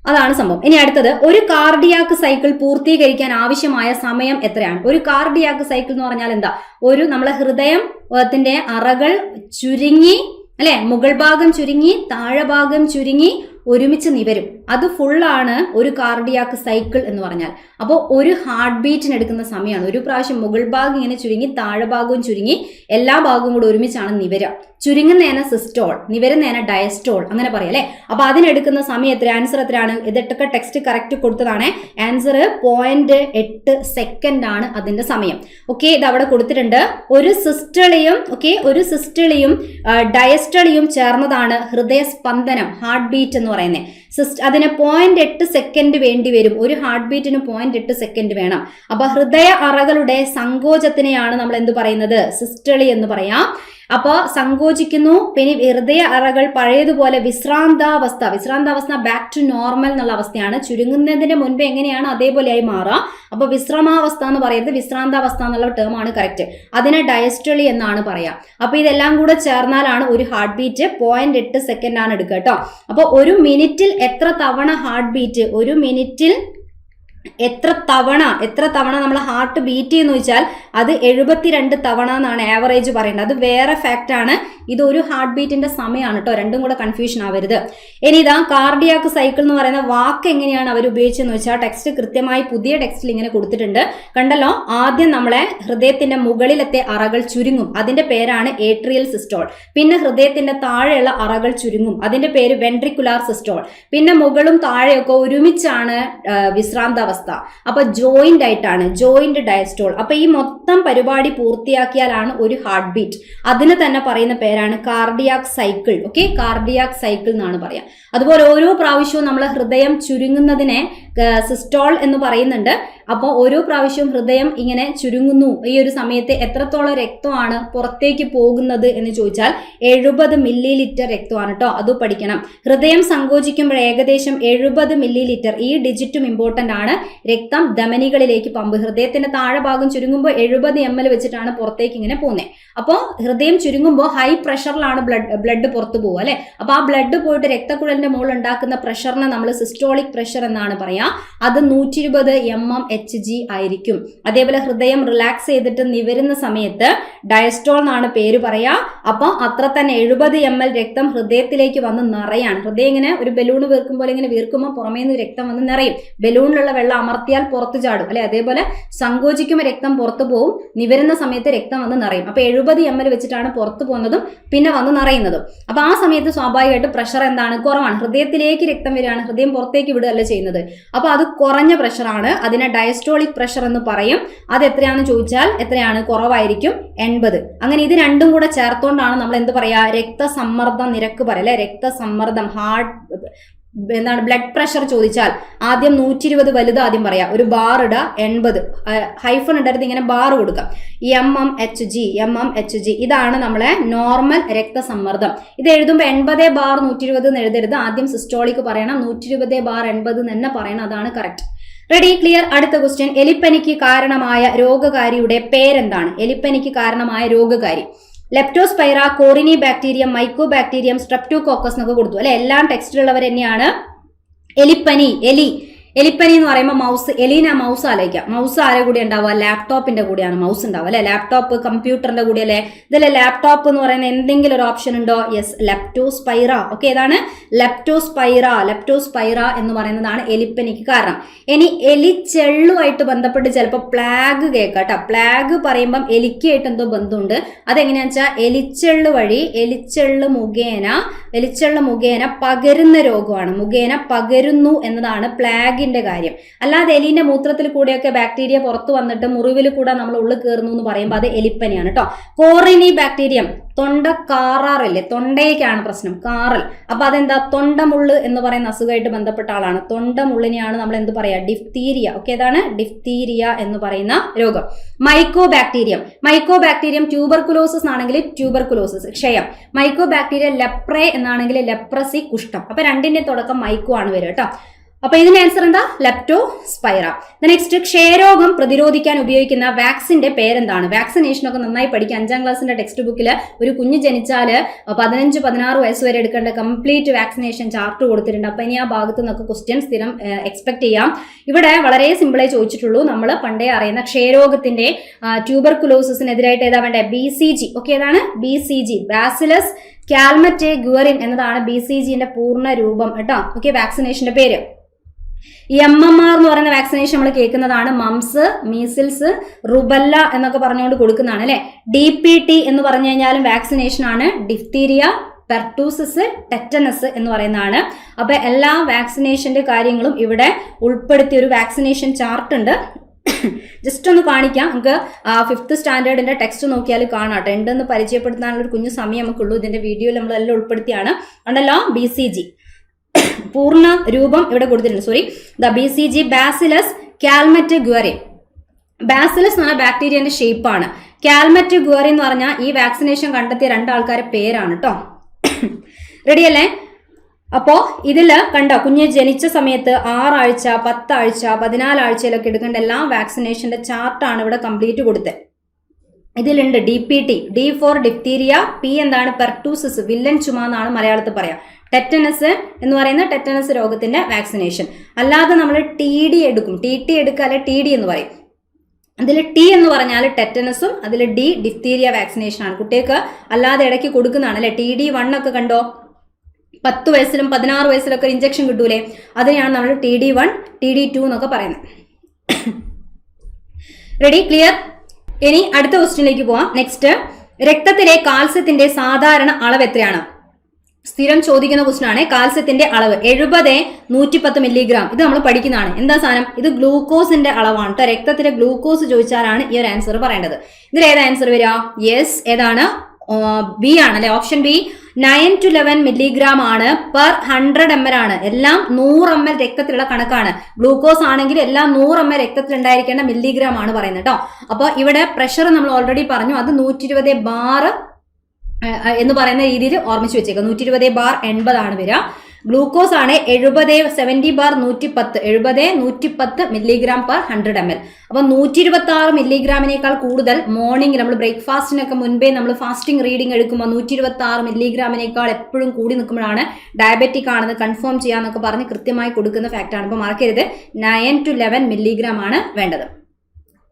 അതാണ് സംഭവം. ഇനി അടുത്തത്, ഒരു കാർഡിയാക്ക് സൈക്കിൾ പൂർത്തീകരിക്കാൻ ആവശ്യമായ സമയം എത്രയാണ്? ഒരു കാർഡിയാക്ക് സൈക്കിൾ എന്ന് പറഞ്ഞാൽ എന്താ? ഒരു നമ്മളെ ഹൃദയത്തിന്റെ അറകൾ ചുരുങ്ങി അല്ലെ, മുകൾ ഭാഗം ചുരുങ്ങി താഴെ ഭാഗം ചുരുങ്ങി ഒരുമിച്ച് നിവരും. അത് ഫുള്ളാണ് ഒരു കാർഡിയാക്ക് സൈക്കിൾ എന്ന് പറഞ്ഞാൽ. അപ്പോൾ ഒരു ഹാർട്ട് ബീറ്റിന് എടുക്കുന്ന സമയമാണ്. ഒരു പ്രാവശ്യം മുകൾ ഭാഗം ഇങ്ങനെ ചുരുങ്ങി താഴെ ഭാഗവും ചുരുങ്ങി എല്ലാ ഭാഗവും കൂടെ ഒരുമിച്ചാണ് നിവര. ചുരുങ്ങുന്നതിനെ സിസ്റ്റോൾ, നിവരുന്നതിനെ ഡയസ്റ്റോൾ, അങ്ങനെ പറയാം അല്ലെ. അപ്പൊ അതിനെടുക്കുന്ന സമയം എത്ര? ആൻസർ എത്രയാണ്? ഇതൊക്കെ ടെക്സ്റ്റ് കറക്റ്റ് കൊടുത്തതാണ്. ആൻസർ 0.8 സെക്കൻഡ് ആണ് അതിന്റെ സമയം. ഓക്കെ, ഇത് അവിടെ കൊടുത്തിട്ടുണ്ട്. ഒരു സിസ്റ്റളിയും ഡയസ്റ്റളിയും ചേർന്നതാണ് ഹൃദയസ്പന്ദനം, ഹാർട്ട് ബീറ്റ് എന്ന് പറയുന്നത്. അതിന് 0.8 സെക്കൻഡ് വേണ്ടി വരും. ഒരു ഹാർട്ട് ബീറ്റിന് 0.8 സെക്കൻഡ് വേണം. അപ്പൊ ഹൃദയ അറകളുടെ സങ്കോചത്തിനെയാണ് നമ്മൾ എന്ത് പറയുന്നത്? സിസ്റ്റളി എന്ന് പറയാം. അപ്പോ സങ്കോചിക്കുന്നു. പിന്നെ ഹൃദയ അറകൾ പഴയതുപോലെ വിശ്രാന്താവസ്ഥ ബാക്ക് ടു നോർമൽ എന്നുള്ള അവസ്ഥയാണ്. ചുരുങ്ങുന്നതിന് മുൻപ് എങ്ങനെയാണ് അതേപോലെയായി മാറുക. അപ്പൊ വിശ്രമാവസ്ഥ എന്ന് പറയുന്നത് വിശ്രാന്താവസ്ഥ എന്നുള്ള ടേം ആണ് കറക്റ്റ്. അതിനെ ഡയസ്റ്റളി എന്നാണ് പറയാ. അപ്പൊ ഇതെല്ലാം കൂടെ ചേർന്നാലാണ് ഒരു ഹാർട്ട് ബീറ്റ്. 0.8 സെക്കൻഡ് ആണ് എടുക്കുക കേട്ടോ. അപ്പൊ ഒരു മിനിറ്റിൽ എത്ര തവണ ഹാർട്ട് ബീറ്റ്, ഒരു മിനിറ്റിൽ എത്ര തവണ നമ്മൾ ഹാർട്ട് ബീറ്റ് ചെയ്യുന്ന വെച്ചാൽ അത് 72 തവണ എന്നാണ് ആവറേജ് പറയുന്നത്. അത് വേറെ ഫാക്റ്റ് ആണ്. ഇത് ഒരു ഹാർട്ട് ബീറ്റിന്റെ സമയമാണ് കേട്ടോ. രണ്ടും കൂടെ കൺഫ്യൂഷൻ ആവരുത്. ഇനി ഇതാ കാർഡിയാക് സൈക്കിൾ എന്ന് പറയുന്ന വാക്ക് എങ്ങനെയാണ് അവർ ഉപയോഗിച്ചെന്ന് വെച്ചാൽ ടെക്സ്റ്റ് കൃത്യമായി പുതിയ ടെക്സ്റ്റിൽ ഇങ്ങനെ കൊടുത്തിട്ടുണ്ട്. കണ്ടല്ലോ, ആദ്യം നമ്മളെ ഹൃദയത്തിന്റെ മുകളിലത്തെ അറകൾ ചുരുങ്ങും, അതിന്റെ പേരാണ് ഏട്രിയൽ സിസ്റ്റോൾ. പിന്നെ ഹൃദയത്തിന്റെ താഴെയുള്ള അറകൾ ചുരുങ്ങും, അതിന്റെ പേര് വെൻട്രിക്കുലാർ സിസ്റ്റോൾ. പിന്നെ മുകളും താഴെയൊക്കെ ഒരുമിച്ചാണ് വിശ്രാന്താവസ്ഥ. അപ്പൊ ജോയിന്റ് ആയിട്ടാണ്, ജോയിന്റ് ഡയസ്റ്റോൾ. അപ്പൊ ഈ മൊത്തം പരിപാടി പൂർത്തിയാക്കിയാലാണ് ഒരു ഹാർട്ട് ബീറ്റ്. അതിന് തന്നെ പറയുന്ന പേരാണ് cardiac cycle. Okay, cardiac cycle എന്നാണ് പറയാ. അതുപോലെ ഓരോ പ്രാവശ്യവും നമ്മൾ ഹൃദയം ചുരുങ്ങുന്നതിനെ സിസ്റ്റോൾ എന്ന് പറയുന്നുണ്ട്. അപ്പോൾ ഓരോ പ്രാവശ്യവും ഹൃദയം ഇങ്ങനെ ചുരുങ്ങുന്നു. ഈ ഒരു സമയത്ത് എത്രത്തോളം രക്തമാണ് പുറത്തേക്ക് പോകുന്നത് എന്ന് ചോദിച്ചാൽ 70 മില്ലി ലിറ്റർ രക്തമാണ് കേട്ടോ. അത് പഠിക്കണം. ഹൃദയം സങ്കോചിക്കുമ്പോൾ ഏകദേശം 70 മില്ലി ലിറ്റർ, ഈ ഡിജിറ്റും ഇമ്പോർട്ടന്റ് ആണ്. രക്തം ധമനികളിലേക്ക് പമ്പ്. ഹൃദയത്തിന്റെ താഴെ ഭാഗം ചുരുങ്ങുമ്പോൾ 70 ml വെച്ചിട്ടാണ് പുറത്തേക്ക് ഇങ്ങനെ പോകുന്നത്. അപ്പോൾ ഹൃദയം ചുരുങ്ങുമ്പോൾ ഹൈ പ്രഷറിലാണ് ബ്ലഡ് പുറത്തു പോകുക അല്ലെ. അപ്പൊ ആ ബ്ലഡ് പോയിട്ട് രക്തക്കുഴലിന്റെ മുകളിൽ ഉണ്ടാക്കുന്ന പ്രഷറിനെ നമ്മൾ സിസ്റ്റോളിക് പ്രഷർ എന്നാണ് പറയാ. അത് 120 mmHg ആയിരിക്കും. അതേപോലെ ഹൃദയം റിലാക്സ് ചെയ്തിട്ട് നിവരുന്ന സമയത്ത് ഡയസ്റ്റോൾ എന്നാണ് പേര് പറയാ. അപ്പൊ അത്ര തന്നെ 70 ml രക്തം ഹൃദയത്തിലേക്ക് വന്ന് നിറയാണ്. ഹൃദയം ഇങ്ങനെ ഒരു ബലൂണ് വീർക്കുമ്പോൾ ഇങ്ങനെ വീർക്കുമ്പോൾ പുറമേ നിന്ന് രക്തം വന്ന് നിറയും. ബലൂണിലുള്ള വെള്ളം അമർത്തിയാൽ പുറത്തു ചാടും അല്ലെ. അതേപോലെ സങ്കോചിക്കുമ്പോൾ രക്തം പുറത്തു പോകും, നിവരുന്ന സമയത്ത് രക്തം വന്ന് നിറയും. അപ്പൊ 70 ml വെച്ചിട്ടാണ് പുറത്തു പോകുന്നതും പിന്നെ വന്ന് നിറയുന്നതും. അപ്പൊ ആ സമയത്ത് സ്വാഭാവികമായിട്ട് പ്രഷർ എന്താണ്, കുറവാണ്. ഹൃദയത്തിലേക്ക് രക്തം വരികയാണ്, ഹൃദയം പുറത്തേക്ക് വിടുകയല്ല ചെയ്യുന്നത്. അപ്പൊ അത് കുറഞ്ഞ പ്രഷറാണ്. അതിനെ ഡയസ്റ്റോളിക് പ്രഷർ എന്ന് പറയും. അത് എത്രയാണെന്ന് ചോദിച്ചാൽ എത്രയാണ്, കുറവായിരിക്കും, 80. അങ്ങനെ ഇത് രണ്ടും കൂടെ ചേർത്തോണ്ടാണ് നമ്മൾ എന്ത് പറയാ, രക്തസമ്മർദ്ദ നിരക്ക് പറയാം അല്ലെ. രക്തസമ്മർദ്ദം, ഹാർട്ട് എന്താണ്, ബ്ലഡ് പ്രഷർ ചോദിച്ചാൽ ആദ്യം 120 വലുത് ആദ്യം പറയാം. ഒരു ബാർ ഇടുക, 80 ഹൈഫൺ ഇടരുത്, ഇങ്ങനെ ബാർ കൊടുക്കാം. mmHg ഇതാണ് നമ്മളെ നോർമൽ രക്തസമ്മർദ്ദം. ഇത് എഴുതുമ്പോൾ 80/120 എന്ന് എഴുതരുത്. ആദ്യം സിസ്റ്റോളിക് പറയണം, 120/80 തന്നെ പറയണം. അതാണ് കറക്റ്റ്. Ready, clear. അടുത്ത ക്വസ്റ്റ്യൻ, എലിപ്പനിക്ക് കാരണമായ രോഗകാരിയുടെ പേരെന്താണ്? എലിപ്പനിക്ക് കാരണമായ രോഗകാരി ലെപ്റ്റോസ്പൈറ, കോറിനി ബാക്ടീരിയം, മൈക്കോ ബാക്ടീരിയം, സ്ട്രെപ്റ്റോകോക്കസ് എന്നൊക്കെ കൊടുത്തു അല്ലെ. എല്ലാം ടെക്സ്റ്റിലുള്ളവർ തന്നെയാണ്. എലിപ്പനി, എലിപ്പനി എന്ന് പറയുമ്പോൾ മൗസ്, എലീന മൗസ് ആലോചിക്കാം. മൗസ് ആരെ കൂടി ഉണ്ടാവുക, ലാപ്ടോപ്പിന്റെ കൂടെയാണ് മൗസ് ഉണ്ടാവുക അല്ലെ. ലാപ്ടോപ്പ് കമ്പ്യൂട്ടറിന്റെ കൂടെ അല്ലെ. ഇതിലെ ലാപ്ടോപ്പ് എന്ന് പറയുന്ന എന്തെങ്കിലും ഒരു ഓപ്ഷൻ ഉണ്ടോ? Yes, Leptospira. ഓക്കെ, ഏതാണ്? ലെപ്റ്റോസ്പൈറ എന്ന് പറയുന്നതാണ് എലിപ്പനിക്ക് കാരണം. ഇനി എലിച്ചെള്ളുമായിട്ട് ബന്ധപ്പെട്ട് ചിലപ്പോൾ പ്ലാഗ് കേൾക്കാട്ടോ. പ്ലാഗ് പറയുമ്പം എലിക്കായിട്ട് എന്തോ ബന്ധമുണ്ട്. അതെങ്ങനെയാണെന്ന് വെച്ചാൽ എലിച്ചെള്ള് മുഖേന പകരുന്ന രോഗമാണ്. മുഖേന പകരുന്നു എന്നതാണ് പ്ലാഗ് കാര്യം. അല്ലാതെ എലിന്റെ മൂത്രത്തിൽ കൂടെയൊക്കെ ബാക്ടീരിയ പുറത്തു വന്നിട്ട് മുറിവിൽ കൂടെ നമ്മൾ ഉള്ളിൽ കയറുന്നു എന്ന് പറയുമ്പോൾ അത് എലിപ്പനിയാണ് കേട്ടോ. കോറിനി ബാക്ടീരിയം, തൊണ്ട കാറാറില്ലേ, തൊണ്ടയ്ക്കാണ് പ്രശ്നം, കാറൽ. അപ്പൊ അതെന്താ, തൊണ്ടമുള്ള് എന്ന് പറയുന്ന അസുഖമായിട്ട് ബന്ധപ്പെട്ട ആളാണ്. തൊണ്ടമുള്ളിനെയാണ് നമ്മൾ എന്ത് പറയാ, ഡിഫ്തീരിയ. ഓക്കെ, ഏതാണ് ഡിഫ്തീരിയ എന്ന് പറയുന്ന രോഗം. മൈക്കോ ബാക്ടീരിയം ട്യൂബർകുലോസിസ് ആണെങ്കിൽ ട്യൂബർകുലോസിസ്, ക്ഷയം. മൈക്കോ ബാക്ടീരിയം ലെപ്രേ എന്നാണെങ്കിൽ ലെപ്രസി, കുഷ്ഠം. അപ്പൊ രണ്ടിന്റെ തുടക്കം മൈക്കോ ആണ് വരിക കേട്ടോ. അപ്പൊ ഇതിന്റെ ആൻസർ എന്താ, ലെപ്റ്റോസ്പൈറ. നെക്സ്റ്റ്, ക്ഷയരോഗം പ്രതിരോധിക്കാൻ ഉപയോഗിക്കുന്ന വാക്സിന്റെ പേരെന്താണ്? വാക്സിനേഷൻ ഒക്കെ നന്നായി പഠിക്കുക. 5ാം ക്ലാസ്സിന്റെ ടെക്സ്റ്റ് ബുക്കിൽ ഒരു കുഞ്ഞ് ജനിച്ചാല് 15-16 വയസ്സ് വരെ എടുക്കേണ്ട കംപ്ലീറ്റ് വാക്സിനേഷൻ ചാർട്ട് കൊടുത്തിട്ടുണ്ട്. അപ്പൊ ഇനി ആ ഭാഗത്ത് നിന്നൊക്കെ ക്വസ്റ്റ്യൻ സ്ഥിരം എക്സ്പെക്ട് ചെയ്യാം. ഇവിടെ വളരെ സിമ്പിളായി ചോദിച്ചിട്ടുള്ളൂ. നമ്മൾ പണ്ടേ അറിയുന്ന ക്ഷയരോഗത്തിന്റെ ട്യൂബർകുലോസിസിനെതിരായിട്ട് ഏതാ വേണ്ടേ, BCG. ഓക്കെ, ഏതാണ് BCG, ബാസിലസ് കാൽമറ്റെ ഗുവറിൻ എന്നതാണ് BCGന്റെ പൂർണ്ണ രൂപം കേട്ടോ. ഓക്കെ, വാക്സിനേഷന്റെ പേര്. MMR എന്ന് പറയുന്ന വാക്സിനേഷൻ നമ്മൾ കേൾക്കുന്നതാണ്. മംസ്, മീസിൽസ്, റുബല്ല എന്നൊക്കെ പറഞ്ഞുകൊണ്ട് കൊടുക്കുന്നതാണ് അല്ലെ. DPT എന്ന് പറഞ്ഞു കഴിഞ്ഞാലും വാക്സിനേഷൻ ആണ്. ഡിഫ്തീരിയ, പെർട്ടൂസിസ്, ടെറ്റനസ് എന്ന് പറയുന്നതാണ്. അപ്പൊ എല്ലാ വാക്സിനേഷന്റെ കാര്യങ്ങളും ഇവിടെ ഉൾപ്പെടുത്തിയ ഒരു വാക്സിനേഷൻ ചാർട്ട് ഉണ്ട്. ജസ്റ്റ് ഒന്ന് കാണിക്കാം. നമുക്ക് 5th സ്റ്റാൻഡേർഡിന്റെ ടെക്സ്റ്റ് നോക്കിയാൽ കാണാട്ടെ. ഉണ്ടെന്ന് പരിചയപ്പെടുത്താനുള്ള ഒരു കുഞ്ഞു സമയം നമുക്കുള്ളൂ. ഇതിന്റെ വീഡിയോയിൽ നമ്മളെല്ലാം ഉൾപ്പെടുത്തിയാണ്. ഉണ്ടല്ലോ, BCG പൂർണ്ണ രൂപം ഇവിടെ കൊടുത്തിട്ടുണ്ട്. BCG bacillus Calmette Guerin. Bacillus എന്ന ബാക്ടീരിയന്റെ ഷേപ്പാണ്. കാൽമറ്റ് ഗുവറി എന്ന് പറഞ്ഞാൽ ഈ വാക്സിനേഷൻ കണ്ടെത്തിയ 2 ആൾക്കാരെ പേരാണ് കേട്ടോ. റെഡിയല്ലേ? അപ്പോ ഇതില് കണ്ടോ, കുഞ്ഞ് ജനിച്ച സമയത്ത് 6 ആഴ്ച, 10 ആഴ്ച, 14 ആഴ്ചയിലൊക്കെ എടുക്കേണ്ട എല്ലാ വാക്സിനേഷന്റെ ചാർട്ടാണ് ഇവിടെ കംപ്ലീറ്റ് കൊടുത്തത്. ഇതിലുണ്ട് DPT, D for diphtheria, P എന്താണ് പെർട്ടൂസിസ്, വില്ലൻ ചുമ എന്നാണ് മലയാളത്തിൽ പറയാം. ടെറ്റനസ് എന്ന് പറയുന്ന ടെറ്റനസ് രോഗത്തിന്റെ വാക്സിനേഷൻ. അല്ലാതെ നമ്മൾ TD എടുക്കും, TT എടുക്കുക, അല്ലെ TD എന്ന് പറയും. അതിൽ T എന്ന് പറഞ്ഞാൽ ടെറ്റനസും അതിൽ D ഡിപ്തീരിയ വാക്സിനേഷൻ ആണ്. കുട്ടികൾക്ക് അല്ലാതെ ഇടയ്ക്ക് കൊടുക്കുന്നതാണ് അല്ലെ. TD1 ഒക്കെ കണ്ടോ, 10 വയസ്സിലും 16 വയസ്സിലൊക്കെ ഇഞ്ചക്ഷൻ കിട്ടൂലേ, അതിനെയാണ് നമ്മൾ TD1, TD2 എന്നൊക്കെ പറയുന്നത്. Ready, clear? ഇനി അടുത്ത ക്വസ്റ്റ്യനിലേക്ക് പോവാം. നെക്സ്റ്റ്, രക്തത്തിലെ കാൽസ്യത്തിന്റെ സാധാരണ അളവ് എത്രയാണ്? സ്ഥിരം ചോദിക്കുന്ന ക്വസ്റ്റ്യൻ ആണ്. കാൽസ്യത്തിന്റെ അളവ് 70, 110 മില്ലിഗ്രാം. ഇത് നമ്മൾ പഠിക്കുന്നതാണ്. എന്താ സാധനം? ഇത് ഗ്ലൂക്കോസിന്റെ അളവാണ് കേട്ടോ. രക്തത്തിലെ ഗ്ലൂക്കോസ് ചോദിച്ചാലാണ് ഈ ഒരു ആൻസർ പറയേണ്ടത്. ഇതിൽ ഏതാ ആൻസർ വരിക? യെസ്, ഏതാണ്? ബി ആണ് അല്ലെ, ഓപ്ഷൻ ബി. 9 to 11 മില്ലിഗ്രാം ആണ് പെർ 100 ml ആണ്. എല്ലാം 100 ml രക്തത്തിലുള്ള കണക്കാണ്. ഗ്ലൂക്കോസ് ആണെങ്കിൽ എല്ലാം 100 ml രക്തത്തിൽ ഉണ്ടായിരിക്കേണ്ട മില്ലിഗ്രാം ആണ് പറയുന്നത് കേട്ടോ. അപ്പൊ ഇവിടെ പ്രഷർ നമ്മൾ ഓൾറെഡി പറഞ്ഞു, അത് 120 ബാർ എന്ന് പറയുന്ന രീതിയിൽ ഓർമ്മിച്ച് വെച്ചേക്കുക. 120 ബാർ 80 ആണ് വരിക. ഗ്ലൂക്കോസ് ആണ് 70 ബാർ 110, 110 മില്ലിഗ്രാം പെർ 100 ml. അപ്പൊ 126 മില്ലിഗ്രാമിനേക്കാൾ കൂടുതൽ മോർണിംഗ് നമ്മൾ ബ്രേക്ക്ഫാസ്റ്റിനൊക്കെ മുൻപേ നമ്മൾ ഫാസ്റ്റിംഗ് റീഡിംഗ് എടുക്കുമ്പോൾ 126 മില്ലിഗ്രാമിനേക്കാൾ എപ്പോഴും കൂടി നിൽക്കുമ്പോഴാണ് ഡയബറ്റിക് ആണെന്ന് കൺഫേം ചെയ്യാന്നൊക്കെ പറഞ്ഞ് കൃത്യമായി കൊടുക്കുന്ന ഫാക്ട് ആണ്. അപ്പൊ മറക്കരുത്, 9 to 11 മില്ലിഗ്രാം ആണ് വേണ്ടത്.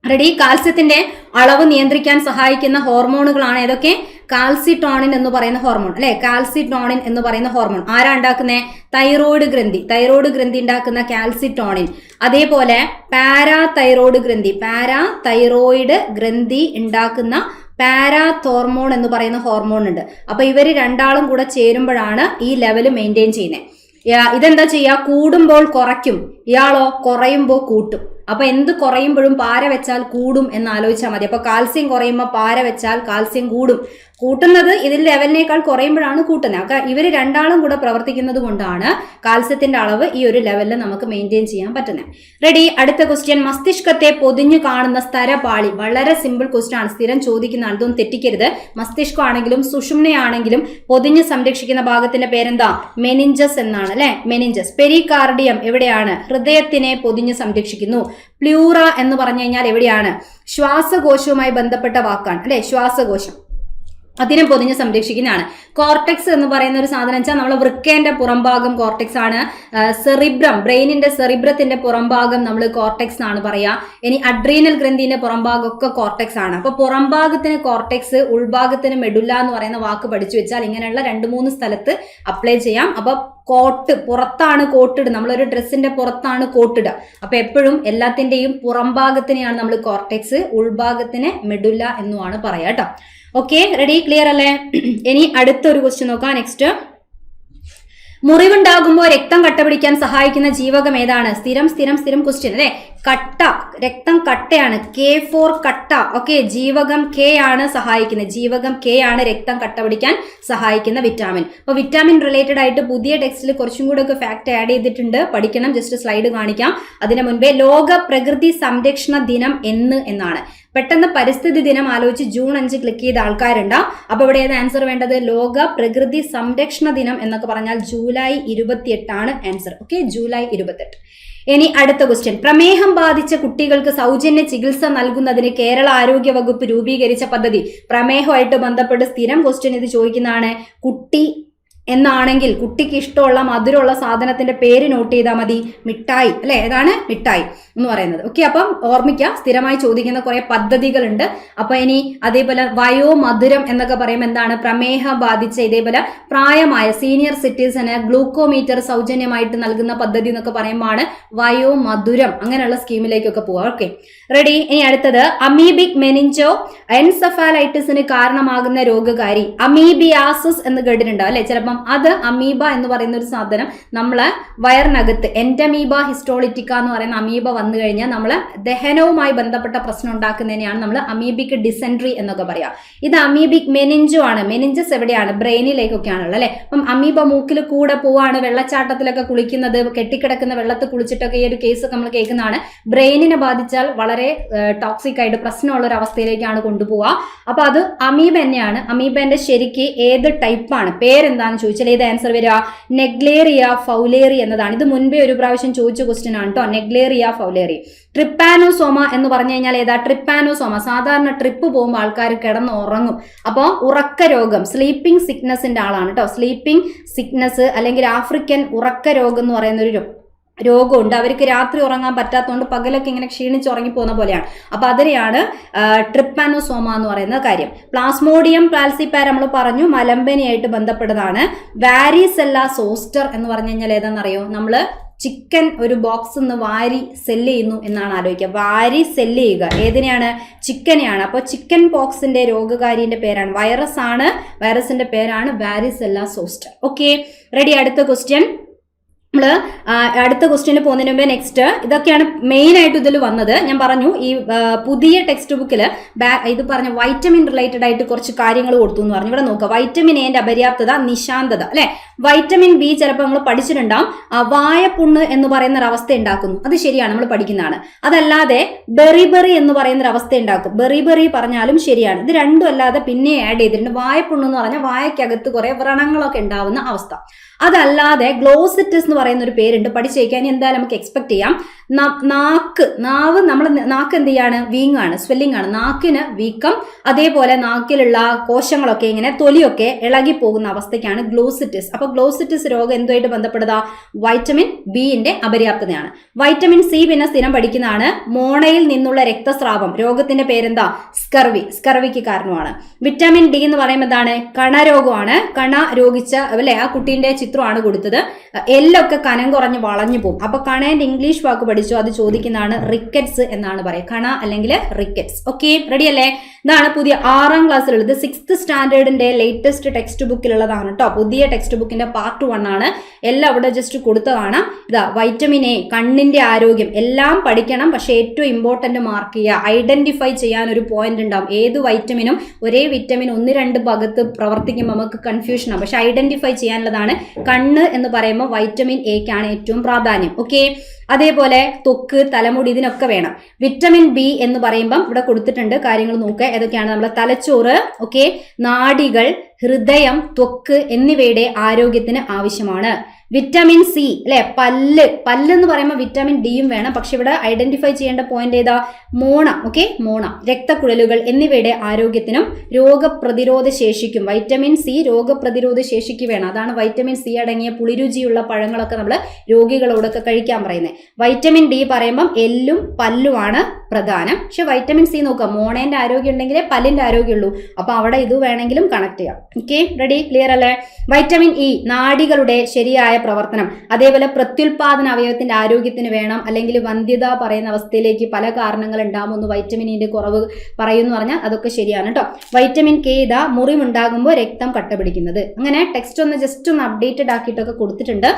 റെഡി, കാൽസ്യത്തിന്റെ അളവ് നിയന്ത്രിക്കാൻ സഹായിക്കുന്ന ഹോർമോണുകളാണ് ഏതൊക്കെ? കാൽസിറ്റോണിൻ എന്ന് പറയുന്ന ഹോർമോൺ അല്ലെ. കാൽസിറ്റോണിൻ എന്ന് പറയുന്ന ഹോർമോൺ ആരാ ഉണ്ടാക്കുന്നത്? തൈറോയ്ഡ് ഗ്രന്ഥി. തൈറോയ്ഡ് ഗ്രന്ഥി ഉണ്ടാക്കുന്ന കാൽസിറ്റോണിൻ. അതേപോലെ പാരാതൈറോയ്ഡ് ഗ്രന്ഥി ഉണ്ടാക്കുന്ന പാരാതോർമോൺ എന്ന് പറയുന്ന ഹോർമോൺ ഉണ്ട്. അപ്പൊ ഇവര് 2 കൂടെ ചേരുമ്പോഴാണ് ഈ ലെവൽ മെയിൻറ്റെയിൻ ചെയ്യുന്നത്. ഇതെന്താ ചെയ്യുക? കൂടുമ്പോൾ കുറയ്ക്കും, ഇയാളോ കുറയുമ്പോൾ കൂട്ടും. അപ്പൊ എന്ത് കുറയുമ്പോഴും പാര വെച്ചാൽ കൂടും എന്ന് ആലോചിച്ചാൽ മതി. അപ്പൊ കാൽസ്യം കുറയുമ്പോൾ പാര വെച്ചാൽ കാൽസ്യം കൂടും. കൂട്ടുന്നത് ഇതിൽ ലെവലിനേക്കാൾ കുറയുമ്പോഴാണ് കൂട്ടുന്നത്. അപ്പൊ ഇവര് 2 കൂടെ പ്രവർത്തിക്കുന്നത് കൊണ്ടാണ് കാൽസ്യത്തിന്റെ അളവ് ഈ ഒരു ലെവലിൽ നമുക്ക് മെയിൻറ്റെയിൻ ചെയ്യാൻ പറ്റുന്നത്. റെഡി, അടുത്ത ക്വസ്റ്റ്യൻ. മസ്തിഷ്കത്തെ പൊതിഞ്ഞു കാണുന്ന സ്തരപാളി. വളരെ സിമ്പിൾ ക്വസ്റ്റ്യൻ ആണ്, സ്ഥിരം ചോദിക്കുന്ന, അതൊന്നും തെറ്റിക്കരുത്. മസ്തിഷ്കമാണെങ്കിലും സുഷുമ്നയാണെങ്കിലും പൊതിഞ്ഞ് സംരക്ഷിക്കുന്ന ഭാഗത്തിന്റെ പേരെന്താ? മെനിഞ്ചസ് എന്നാണ് അല്ലെ. മെനിഞ്ചസ്. പെരികാർഡിയം എവിടെയാണ്? ഹൃദയത്തിനെ പൊതിഞ്ഞ് സംരക്ഷിക്കുന്നു. പ്ലൂറ എന്ന് പറഞ്ഞു കഴിഞ്ഞാൽ എവിടെയാണ്? ശ്വാസകോശവുമായി ബന്ധപ്പെട്ട വാക്കാണ് അല്ലെ. ശ്വാസകോശം അതിനെ പൊതിഞ്ഞ് സംരക്ഷിക്കുന്നതാണ്. കോർട്ടെക്സ് എന്ന് പറയുന്ന ഒരു സാധനം വെച്ചാൽ നമ്മളെ വൃക്കേന്റെ പുറംഭാഗം കോർട്ടെക്സ് ആണ്. സെറിബ്രം, ബ്രെയിനിന്റെ സെറിബ്രത്തിന്റെ പുറംഭാഗം നമ്മൾ കോർട്ടെക്സ് എന്നാണ് പറയാ. ഇനി അഡ്രീനൽ ഗ്രന്ഥിന്റെ പുറംഭാഗം ഒക്കെ കോർട്ടെക്സ് ആണ്. അപ്പൊ പുറംഭാഗത്തിന് കോർട്ടെക്സ്, ഉൾഭാഗത്തിന് മെഡുല്ല എന്ന് പറയുന്ന വാക്ക് പഠിച്ചു വെച്ചാൽ ഇങ്ങനെയുള്ള 2-3 സ്ഥലത്ത് അപ്ലൈ ചെയ്യാം. അപ്പൊ കോട്ട്, പുറത്താണ് കോട്ടിടുക, നമ്മളൊരു ഡ്രസ്സിന്റെ പുറത്താണ് കോട്ടിടുക. അപ്പൊ എപ്പോഴും എല്ലാത്തിന്റെയും പുറംഭാഗത്തിനെയാണ് നമ്മൾ കോർട്ടെക്സ്, ഉൾഭാഗത്തിന് മെഡുല്ല എന്നുമാണ് പറയാ കേട്ടോ. ഓക്കെ, റെഡി, ക്ലിയർ അല്ലേ? ഇനി അടുത്തൊരു ക്വസ്റ്റ്യൻ നോക്കാം. നെക്സ്റ്റ്, മുറിവുണ്ടാകുമ്പോൾ രക്തം കട്ടപിടിക്കാൻ സഹായിക്കുന്ന ജീവകം ഏതാണ്? സ്ഥിരം ക്വസ്റ്റ്യൻ അല്ലെ. കട്ട, രക്തം കട്ടയാണ്. K ഫോർ കട്ട. ഓക്കെ, ജീവകം K ആണ് സഹായിക്കുന്നത്. ജീവകം K ആണ് രക്തം കട്ടപിടിക്കാൻ സഹായിക്കുന്ന വിറ്റാമിൻ. അപ്പൊ വിറ്റാമിൻ റിലേറ്റഡ് ആയിട്ട് പുതിയ ടെക്സ്റ്റിൽ കുറച്ചും കൂടെ ഒക്കെ ഫാക്ട് ആഡ് ചെയ്തിട്ടുണ്ട്, പഠിക്കണം. ജസ്റ്റ് സ്ലൈഡ് കാണിക്കാം. അതിനു മുൻപേ ലോക പ്രകൃതി സംരക്ഷണ ദിനം എന്നാണ്. പെട്ടെന്ന് പരിസ്ഥിതി ദിനം ആലോചിച്ച് ജൂൺ 5 ക്ലിക്ക് ചെയ്ത ആൾക്കാരുണ്ടാവും. അപ്പൊ ഇവിടെ ഏത് ആൻസർ വേണ്ടത്? ലോക പ്രകൃതി സംരക്ഷണ ദിനം എന്നൊക്കെ പറഞ്ഞാൽ ജൂലൈ 28 ആണ് ആൻസർ. Okay, July 28. ഇനി അടുത്ത ക്വസ്റ്റ്യൻ. പ്രമേഹം ബാധിച്ച കുട്ടികൾക്ക് സൗജന്യ ചികിത്സ നൽകുന്നതിന് കേരള ആരോഗ്യ വകുപ്പ് രൂപീകരിച്ച പദ്ധതി. പ്രമേഹമായിട്ട് ബന്ധപ്പെട്ട് സ്ഥിരം ക്വസ്റ്റ്യൻ ഇത് ചോദിക്കുന്നതാണ്. കുട്ടി എന്നാണെങ്കിൽ കുട്ടിക്ക് ഇഷ്ടമുള്ള മധുരമുള്ള സാധനത്തിന്റെ പേര് നോട്ട് ചെയ്താൽ മതി. മിഠായി അല്ലെ. ഏതാണ്? മിഠായി എന്ന് പറയുന്നത്. ഓക്കെ, അപ്പം ഓർമ്മിക്കുക, സ്ഥിരമായി ചോദിക്കുന്ന കുറെ പദ്ധതികളുണ്ട്. അപ്പൊ ഇനി അതേപോലെ വയോമധുരം എന്നൊക്കെ പറയുമ്പോൾ എന്താണ്? പ്രമേഹം ബാധിച്ച ഇതേപോലെ പ്രായമായ സീനിയർ സിറ്റിസന് ഗ്ലൂക്കോമീറ്റർ സൗജന്യമായിട്ട് നൽകുന്ന പദ്ധതി എന്നൊക്കെ പറയുമ്പോഴാണ് വയോമധുരം. അങ്ങനെയുള്ള സ്കീമിലേക്കൊക്കെ പോവാം. Okay, ready. ഇനി അടുത്തത്, അമീബിക് മെനിഞ്ചോ എൻസെഫാലൈറ്റിസിന് കാരണമാകുന്ന രോഗകാരി. അമീബിയാസിസ് എന്ന് കേട്ടിട്ടുണ്ടോ അല്ലെ? ചിലപ്പോൾ അപ്പം അത് അമീബ എന്ന് പറയുന്ന ഒരു സാധനം നമ്മളെ വയറിനകത്ത് എൻഡമീബ ഹിസ്റ്റോളിറ്റിക്ക എന്ന് പറയുന്ന അമീബ വന്നു കഴിഞ്ഞാൽ നമ്മളെ ദഹനവുമായി ബന്ധപ്പെട്ട പ്രശ്നം ഉണ്ടാക്കുന്നതിനെയാണ് നമ്മൾ അമീബിക് ഡിസെൻട്രി എന്നൊക്കെ പറയാം. ഇത് അമീബിക് മെനിഞ്ചോ ആണ്. മെനിഞ്ചസ് എവിടെയാണ്? ബ്രെയിനിലേക്കൊക്കെയാണുള്ളത് അല്ലെ. അപ്പം അമീബ മൂക്കിൽ കൂടെ പോവാണ്, വെള്ളച്ചാട്ടത്തിലൊക്കെ കുളിക്കുന്നത്, കെട്ടിക്കിടക്കുന്ന വെള്ളത്തിൽ കുളിച്ചിട്ടൊക്കെ ഈ ഒരു കേസ് നമ്മൾ കേൾക്കുന്നതാണ്. ബ്രെയിനിനെ ബാധിച്ചാൽ വളരെ ടോക്സിക് ആയിട്ട് പ്രശ്നമുള്ള ഒരു അവസ്ഥയിലേക്കാണ് കൊണ്ടുപോവുക. അപ്പൊ അത് അമീബ തന്നെയാണ്. അമീബന്റെ ശരിക്ക് ഏത് ടൈപ്പാണ്, പേരെന്താന്ന് ചോദിച്ചാൽ ഏത് ആൻസർ വരിക? നെഗ്ലേറിയ ഫൗലേറി എന്നതാണ്. ഇത് മുൻപേ ഒരു പ്രാവശ്യം ചോദിച്ച ക്വസ്റ്റ്യൻ ആണ് കേട്ടോ, നെഗ്ലേറിയ ഫൗലേറി. ട്രിപ്പാനോസോമ എന്ന് പറഞ്ഞു കഴിഞ്ഞാൽ ഏതാ? ട്രിപ്പാനോസോമ. സാധാരണ ട്രിപ്പ് പോകുമ്പോൾ ആൾക്കാർ കിടന്ന് ഉറങ്ങും. അപ്പോൾ ഉറക്ക രോഗം, സ്ലീപ്പിംഗ് സിക്നസിന്റെ ആളാണ് കേട്ടോ. സ്ലീപ്പിംഗ് സിക്നസ് അല്ലെങ്കിൽ ആഫ്രിക്കൻ ഉറക്ക രോഗം എന്ന് പറയുന്ന ഒരു രോഗമുണ്ട്. അവർക്ക് രാത്രി ഉറങ്ങാൻ പറ്റാത്തതുകൊണ്ട് പകലൊക്കെ ഇങ്ങനെ ക്ഷീണിച്ച് ഉറങ്ങിപ്പോകുന്ന പോലെയാണ്. അപ്പൊ അതിനെയാണ് ട്രിപ്പാനോസോമ എന്ന് പറയുന്ന കാര്യം. പ്ലാസ്മോഡിയം ഫാൽസിപാരം നമ്മൾ പറഞ്ഞു, മലമ്പനിയായിട്ട് ബന്ധപ്പെട്ടതാണ്. വാരിസെല്ല സോസ്റ്റർ എന്ന് പറഞ്ഞു കഴിഞ്ഞാൽ ഏതാണെന്നറിയോ? നമ്മള് ചിക്കൻ ഒരു ബോക്സ് നിന്ന് വാരി സെല്ല് ചെയ്യുന്നു എന്നാണ് ആലോചിക്കുക. വാരി സെല്ല് ചെയ്യുക ഏതിനെയാണ്? ചിക്കനെയാണ്. അപ്പോൾ ചിക്കൻ പോക്സിന്റെ രോഗകാരിന്റെ പേരാണ്, വൈറസ് ആണ്, വൈറസിന്റെ പേരാണ് വാരിസെല്ല സോസ്റ്റർ. Okay, ready? അടുത്ത ക്വസ്റ്റ്യൻ. നമ്മൾ അടുത്ത ക്വസ്റ്റ്യന് പോകുന്നതിന് മുമ്പേ നെക്സ്റ്റ് ഇതൊക്കെയാണ് മെയിൻ ആയിട്ട് ഇതിൽ വന്നത്. ഞാൻ പറഞ്ഞു ഈ പുതിയ ടെക്സ്റ്റ് ബുക്കിൽ ഇത് പറഞ്ഞ വൈറ്റമിൻ റിലേറ്റഡ് ആയിട്ട് കുറച്ച് കാര്യങ്ങൾ കൊടുത്തു എന്ന് പറഞ്ഞു. ഇവിടെ നോക്കുക, വൈറ്റമിൻ എന്റെ അപര്യാപ്തത, നിശാന്തത അല്ലെ. വൈറ്റമിൻ ബി ചിലപ്പോൾ നമ്മൾ പഠിച്ചിട്ടുണ്ടാവും, വായപ്പുണ്ണ് എന്ന് പറയുന്ന ഒരു അവസ്ഥ ഉണ്ടാക്കുന്നു. അത് ശരിയാണ്, നമ്മൾ പഠിക്കുന്നതാണ്. അതല്ലാതെ ബെറിബെറി എന്ന് പറയുന്ന ഒരു അവസ്ഥ ഉണ്ടാക്കും. ബെറിബെറി പറഞ്ഞാലും ശരിയാണ്. ഇത് രണ്ടും അല്ലാതെ പിന്നെ ആഡ് ചെയ്തിട്ടുണ്ട്. വായപ്പുണ്ണ് എന്ന് പറഞ്ഞാൽ വായക്കകത്ത് കുറെ വ്രണങ്ങളൊക്കെ ഉണ്ടാവുന്ന അവസ്ഥ. അതല്ലാതെ ഗ്ലോസിറ്റിസ് എന്ന് പറയുന്ന ഒരു പേരുണ്ട്, പഠിച്ചേക്കാൻ എന്തായാലും നമുക്ക് എക്സ്പെക്ട് ചെയ്യാം. നാവ് നമ്മൾ നാക്ക് എന്ത് ചെയ്യാണ്? വീങ്ങാണ്, സ്വെല്ലിംഗ് ആണ്. നാക്കിന് വീക്കം, അതേപോലെ നാക്കിലുള്ള കോശങ്ങളൊക്കെ ഇങ്ങനെ തൊലിയൊക്കെ ഇളകി പോകുന്ന അവസ്ഥയ്ക്കാണ് ഗ്ലോസിറ്റിസ്. അപ്പൊ ഗ്ലോസിറ്റിസ് രോഗം എന്തുമായിട്ട് ബന്ധപ്പെട്ടതാ? വൈറ്റമിൻ ബിന്റെ അപര്യാപ്തതയാണ്. വൈറ്റമിൻ സി പിന്നെ സ്ഥിരം പഠിക്കുന്നതാണ്. മോണയിൽ നിന്നുള്ള രക്തസ്രാവം, രോഗത്തിന്റെ പേരെന്താ? സ്കർവി, സ്കർവിക്ക് കാരണമാണ്. വിറ്റാമിൻ ഡി എന്ന് പറയുമ്പോൾ എന്താണ്? കണരോഗമാണ്. കണ രോഗിച്ച അല്ലെ ആ കുട്ടീന്റെ ചിത്രമാണ് കൊടുത്തത്. എല്ലൊക്കെ കനം കുറഞ്ഞ് വളഞ്ഞു പോകും. അപ്പൊ കണേന്റെ ഇംഗ്ലീഷ് വാക്ക് പഠിച്ചു, അത് ചോദിക്കുന്നതാണ് റിക്കറ്റ്സ് എന്നാണ് പറയുക. കണ അല്ലെങ്കിൽ റിക്കറ്റ്സ്. ഓക്കെ, റെഡി അല്ലേ? ഇതാണ് പുതിയ 6ാം ക്ലാസ്സിലുള്ളത്. 6th സ്റ്റാൻഡേർഡിന്റെ ലേറ്റസ്റ്റ് ടെക്സ്റ്റ് ബുക്കിലുള്ളതാണ് കേട്ടോ. പുതിയ ടെക്സ്റ്റ് ബുക്കിന്റെ പാർട്ട് 1 ആണ്. എല്ലാം അവിടെ ജസ്റ്റ് കൊടുത്തതാണ്. ഇതാ വൈറ്റമിൻ എ, കണ്ണിന്റെ ആരോഗ്യം എല്ലാം പഠിക്കണം. പക്ഷെ ഏറ്റവും ഇമ്പോർട്ടന്റ് മാർക്ക് ചെയ്യുക, ഐഡന്റിഫൈ ചെയ്യാൻ ഒരു പോയിന്റ് ഉണ്ടാവും. ഏത് വൈറ്റമിനും ഒരേ വിറ്റമിൻ 1-2 ഭാഗത്ത് പ്രവർത്തിക്കുമ്പോൾ നമുക്ക് കൺഫ്യൂഷൻ ആവും. പക്ഷെ ഐഡന്റിഫൈ ചെയ്യാനുള്ളതാണ്. കണ്ണ് എന്ന് പറയുമ്പോൾ വൈറ്റമിൻ എക്കാണ് ഏറ്റവും പ്രാധാന്യം. ഓക്കെ, അതേപോലെ ത്വക്ക്, തലമുടി, ഇതിനൊക്കെ വേണം. വിറ്റമിൻ ബി എന്ന് പറയുമ്പം ഇവിടെ കൊടുത്തിട്ടുണ്ട്, കാര്യങ്ങൾ നോക്കുക. ഏതൊക്കെയാണ്? നമ്മളെ തലച്ചോറ്, ഓക്കെ, നാഡികൾ, ഹൃദയം, ത്വക്ക് എന്നിവയുടെ ആരോഗ്യത്തിന് ആവശ്യമാണ്. വിറ്റമിൻ സി അല്ലെ, പല്ല് എന്ന് പറയുമ്പോൾ വിറ്റമിൻ ഡിയും വേണം. പക്ഷെ ഇവിടെ ഐഡന്റിഫൈ ചെയ്യേണ്ട പോയിന്റ് ഏതാ? മോണ. ഓക്കെ, മോണ, രക്തക്കുഴലുകൾ എന്നിവയുടെ ആരോഗ്യത്തിനും രോഗപ്രതിരോധ ശേഷിക്കും വൈറ്റമിൻ സി രോഗപ്രതിരോധ ശേഷിക്ക് വേണം. അതാണ് വൈറ്റമിൻ സി അടങ്ങിയ പുളിരുചിയുള്ള പഴങ്ങളൊക്കെ നമ്മൾ രോഗികളോടൊക്കെ കഴിക്കാൻ പറയുന്നത്. വൈറ്റമിൻ ഡി പറയുമ്പം എല്ലും പല്ലുമാണ് പ്രധാനം. പക്ഷെ വൈറ്റമിൻ സി നോക്കുക, മോണേന്റെ ആരോഗ്യം ഉണ്ടെങ്കിലേ പല്ലിന്റെ ആരോഗ്യമുള്ളൂ. അപ്പൊ അവിടെ ഇത് വേണമെങ്കിലും കണക്ട് ചെയ്യാം. Okay, ready? ക്ലിയർ അല്ലേ? വൈറ്റമിൻ ഇ നാഡികളുടെ ശരിയായ പ്രവർത്തനം, അതേപോലെ പ്രത്യുൽപാദന അവയവത്തിന്റെ ആരോഗ്യത്തിന് വേണം. അല്ലെങ്കിൽ വന്ധ്യത പറയുന്ന അവസ്ഥയിലേക്ക് പല കാരണങ്ങൾ ഉണ്ടാകുമെന്ന് വൈറ്റമിൻ ഇന്റെ കുറവ് പറയുമെന്ന് പറഞ്ഞാൽ അതൊക്കെ ശരിയാണ് കേട്ടോ. വൈറ്റമിൻ കെ ഇതാ മുറിവുണ്ടാകുമ്പോൾ രക്തം കട്ട പിടിക്കുന്നത്. അങ്ങനെ ടെക്സ്റ്റ് ഒന്ന് ജസ്റ്റ് ഒന്ന് അപ്ഡേറ്റഡ് ആക്കിയിട്ടൊക്കെ കൊടുത്തിട്ടുണ്ട്,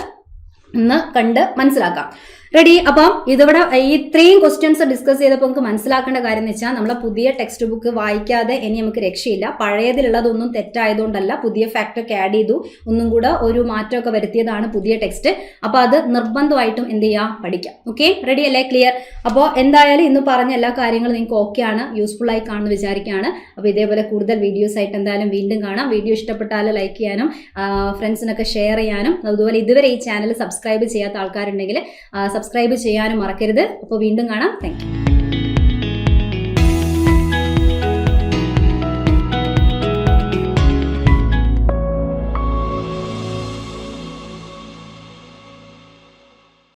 ഒന്ന് കണ്ട് മനസ്സിലാക്കാം. റെഡി? അപ്പം ഇതിവിടെ ഇത്രയും ക്വസ്റ്റ്യൻസ് ഡിസ്കസ് ചെയ്തപ്പോൾ നമുക്ക് മനസ്സിലാക്കേണ്ട കാര്യം എന്ന് വെച്ചാൽ നമ്മളെ പുതിയ ടെക്സ്റ്റ് ബുക്ക് വായിക്കാതെ ഇനി നമുക്ക് രക്ഷയില്ല. പഴയതിലുള്ളതൊന്നും തെറ്റായതുകൊണ്ടല്ല, പുതിയ ഫാക്റ്റൊക്കെ ആഡ് ചെയ്തു, ഒന്നും കൂടെ ഒരു മാറ്റമൊക്കെ വരുത്തിയതാണ് പുതിയ ടെക്സ്റ്റ്. അപ്പോൾ അത് നിർബന്ധമായിട്ടും എന്ത് ചെയ്യുക? പഠിക്കാം. ഓക്കെ, റെഡി അല്ലേ? ക്ലിയർ? അപ്പോൾ എന്തായാലും ഇന്ന് പറഞ്ഞ എല്ലാ കാര്യങ്ങളും നിങ്ങൾക്ക് ഓക്കെ ആണ്, യൂസ്ഫുൾ ആയി കാണുമെന്ന് വിചാരിക്കുകയാണ്. അപ്പോൾ ഇതേപോലെ കൂടുതൽ വീഡിയോസ് ആയിട്ട് എന്തായാലും വീണ്ടും കാണാം. വീഡിയോ ഇഷ്ടപ്പെട്ടാൽ ലൈക്ക് ചെയ്യാനും ഫ്രണ്ട്സിനൊക്കെ ഷെയർ ചെയ്യാനും, അതുപോലെ ഇതുവരെ ഈ ചാനൽ സബ്സ്ക്രൈബ് ചെയ്യാത്ത ആൾക്കാരുണ്ടെങ്കിൽ സബ്സ്ക്രൈബ് ചെയ്യാനും മറക്കരുത്. അപ്പോൾ വീണ്ടും കാണാം. Thank you.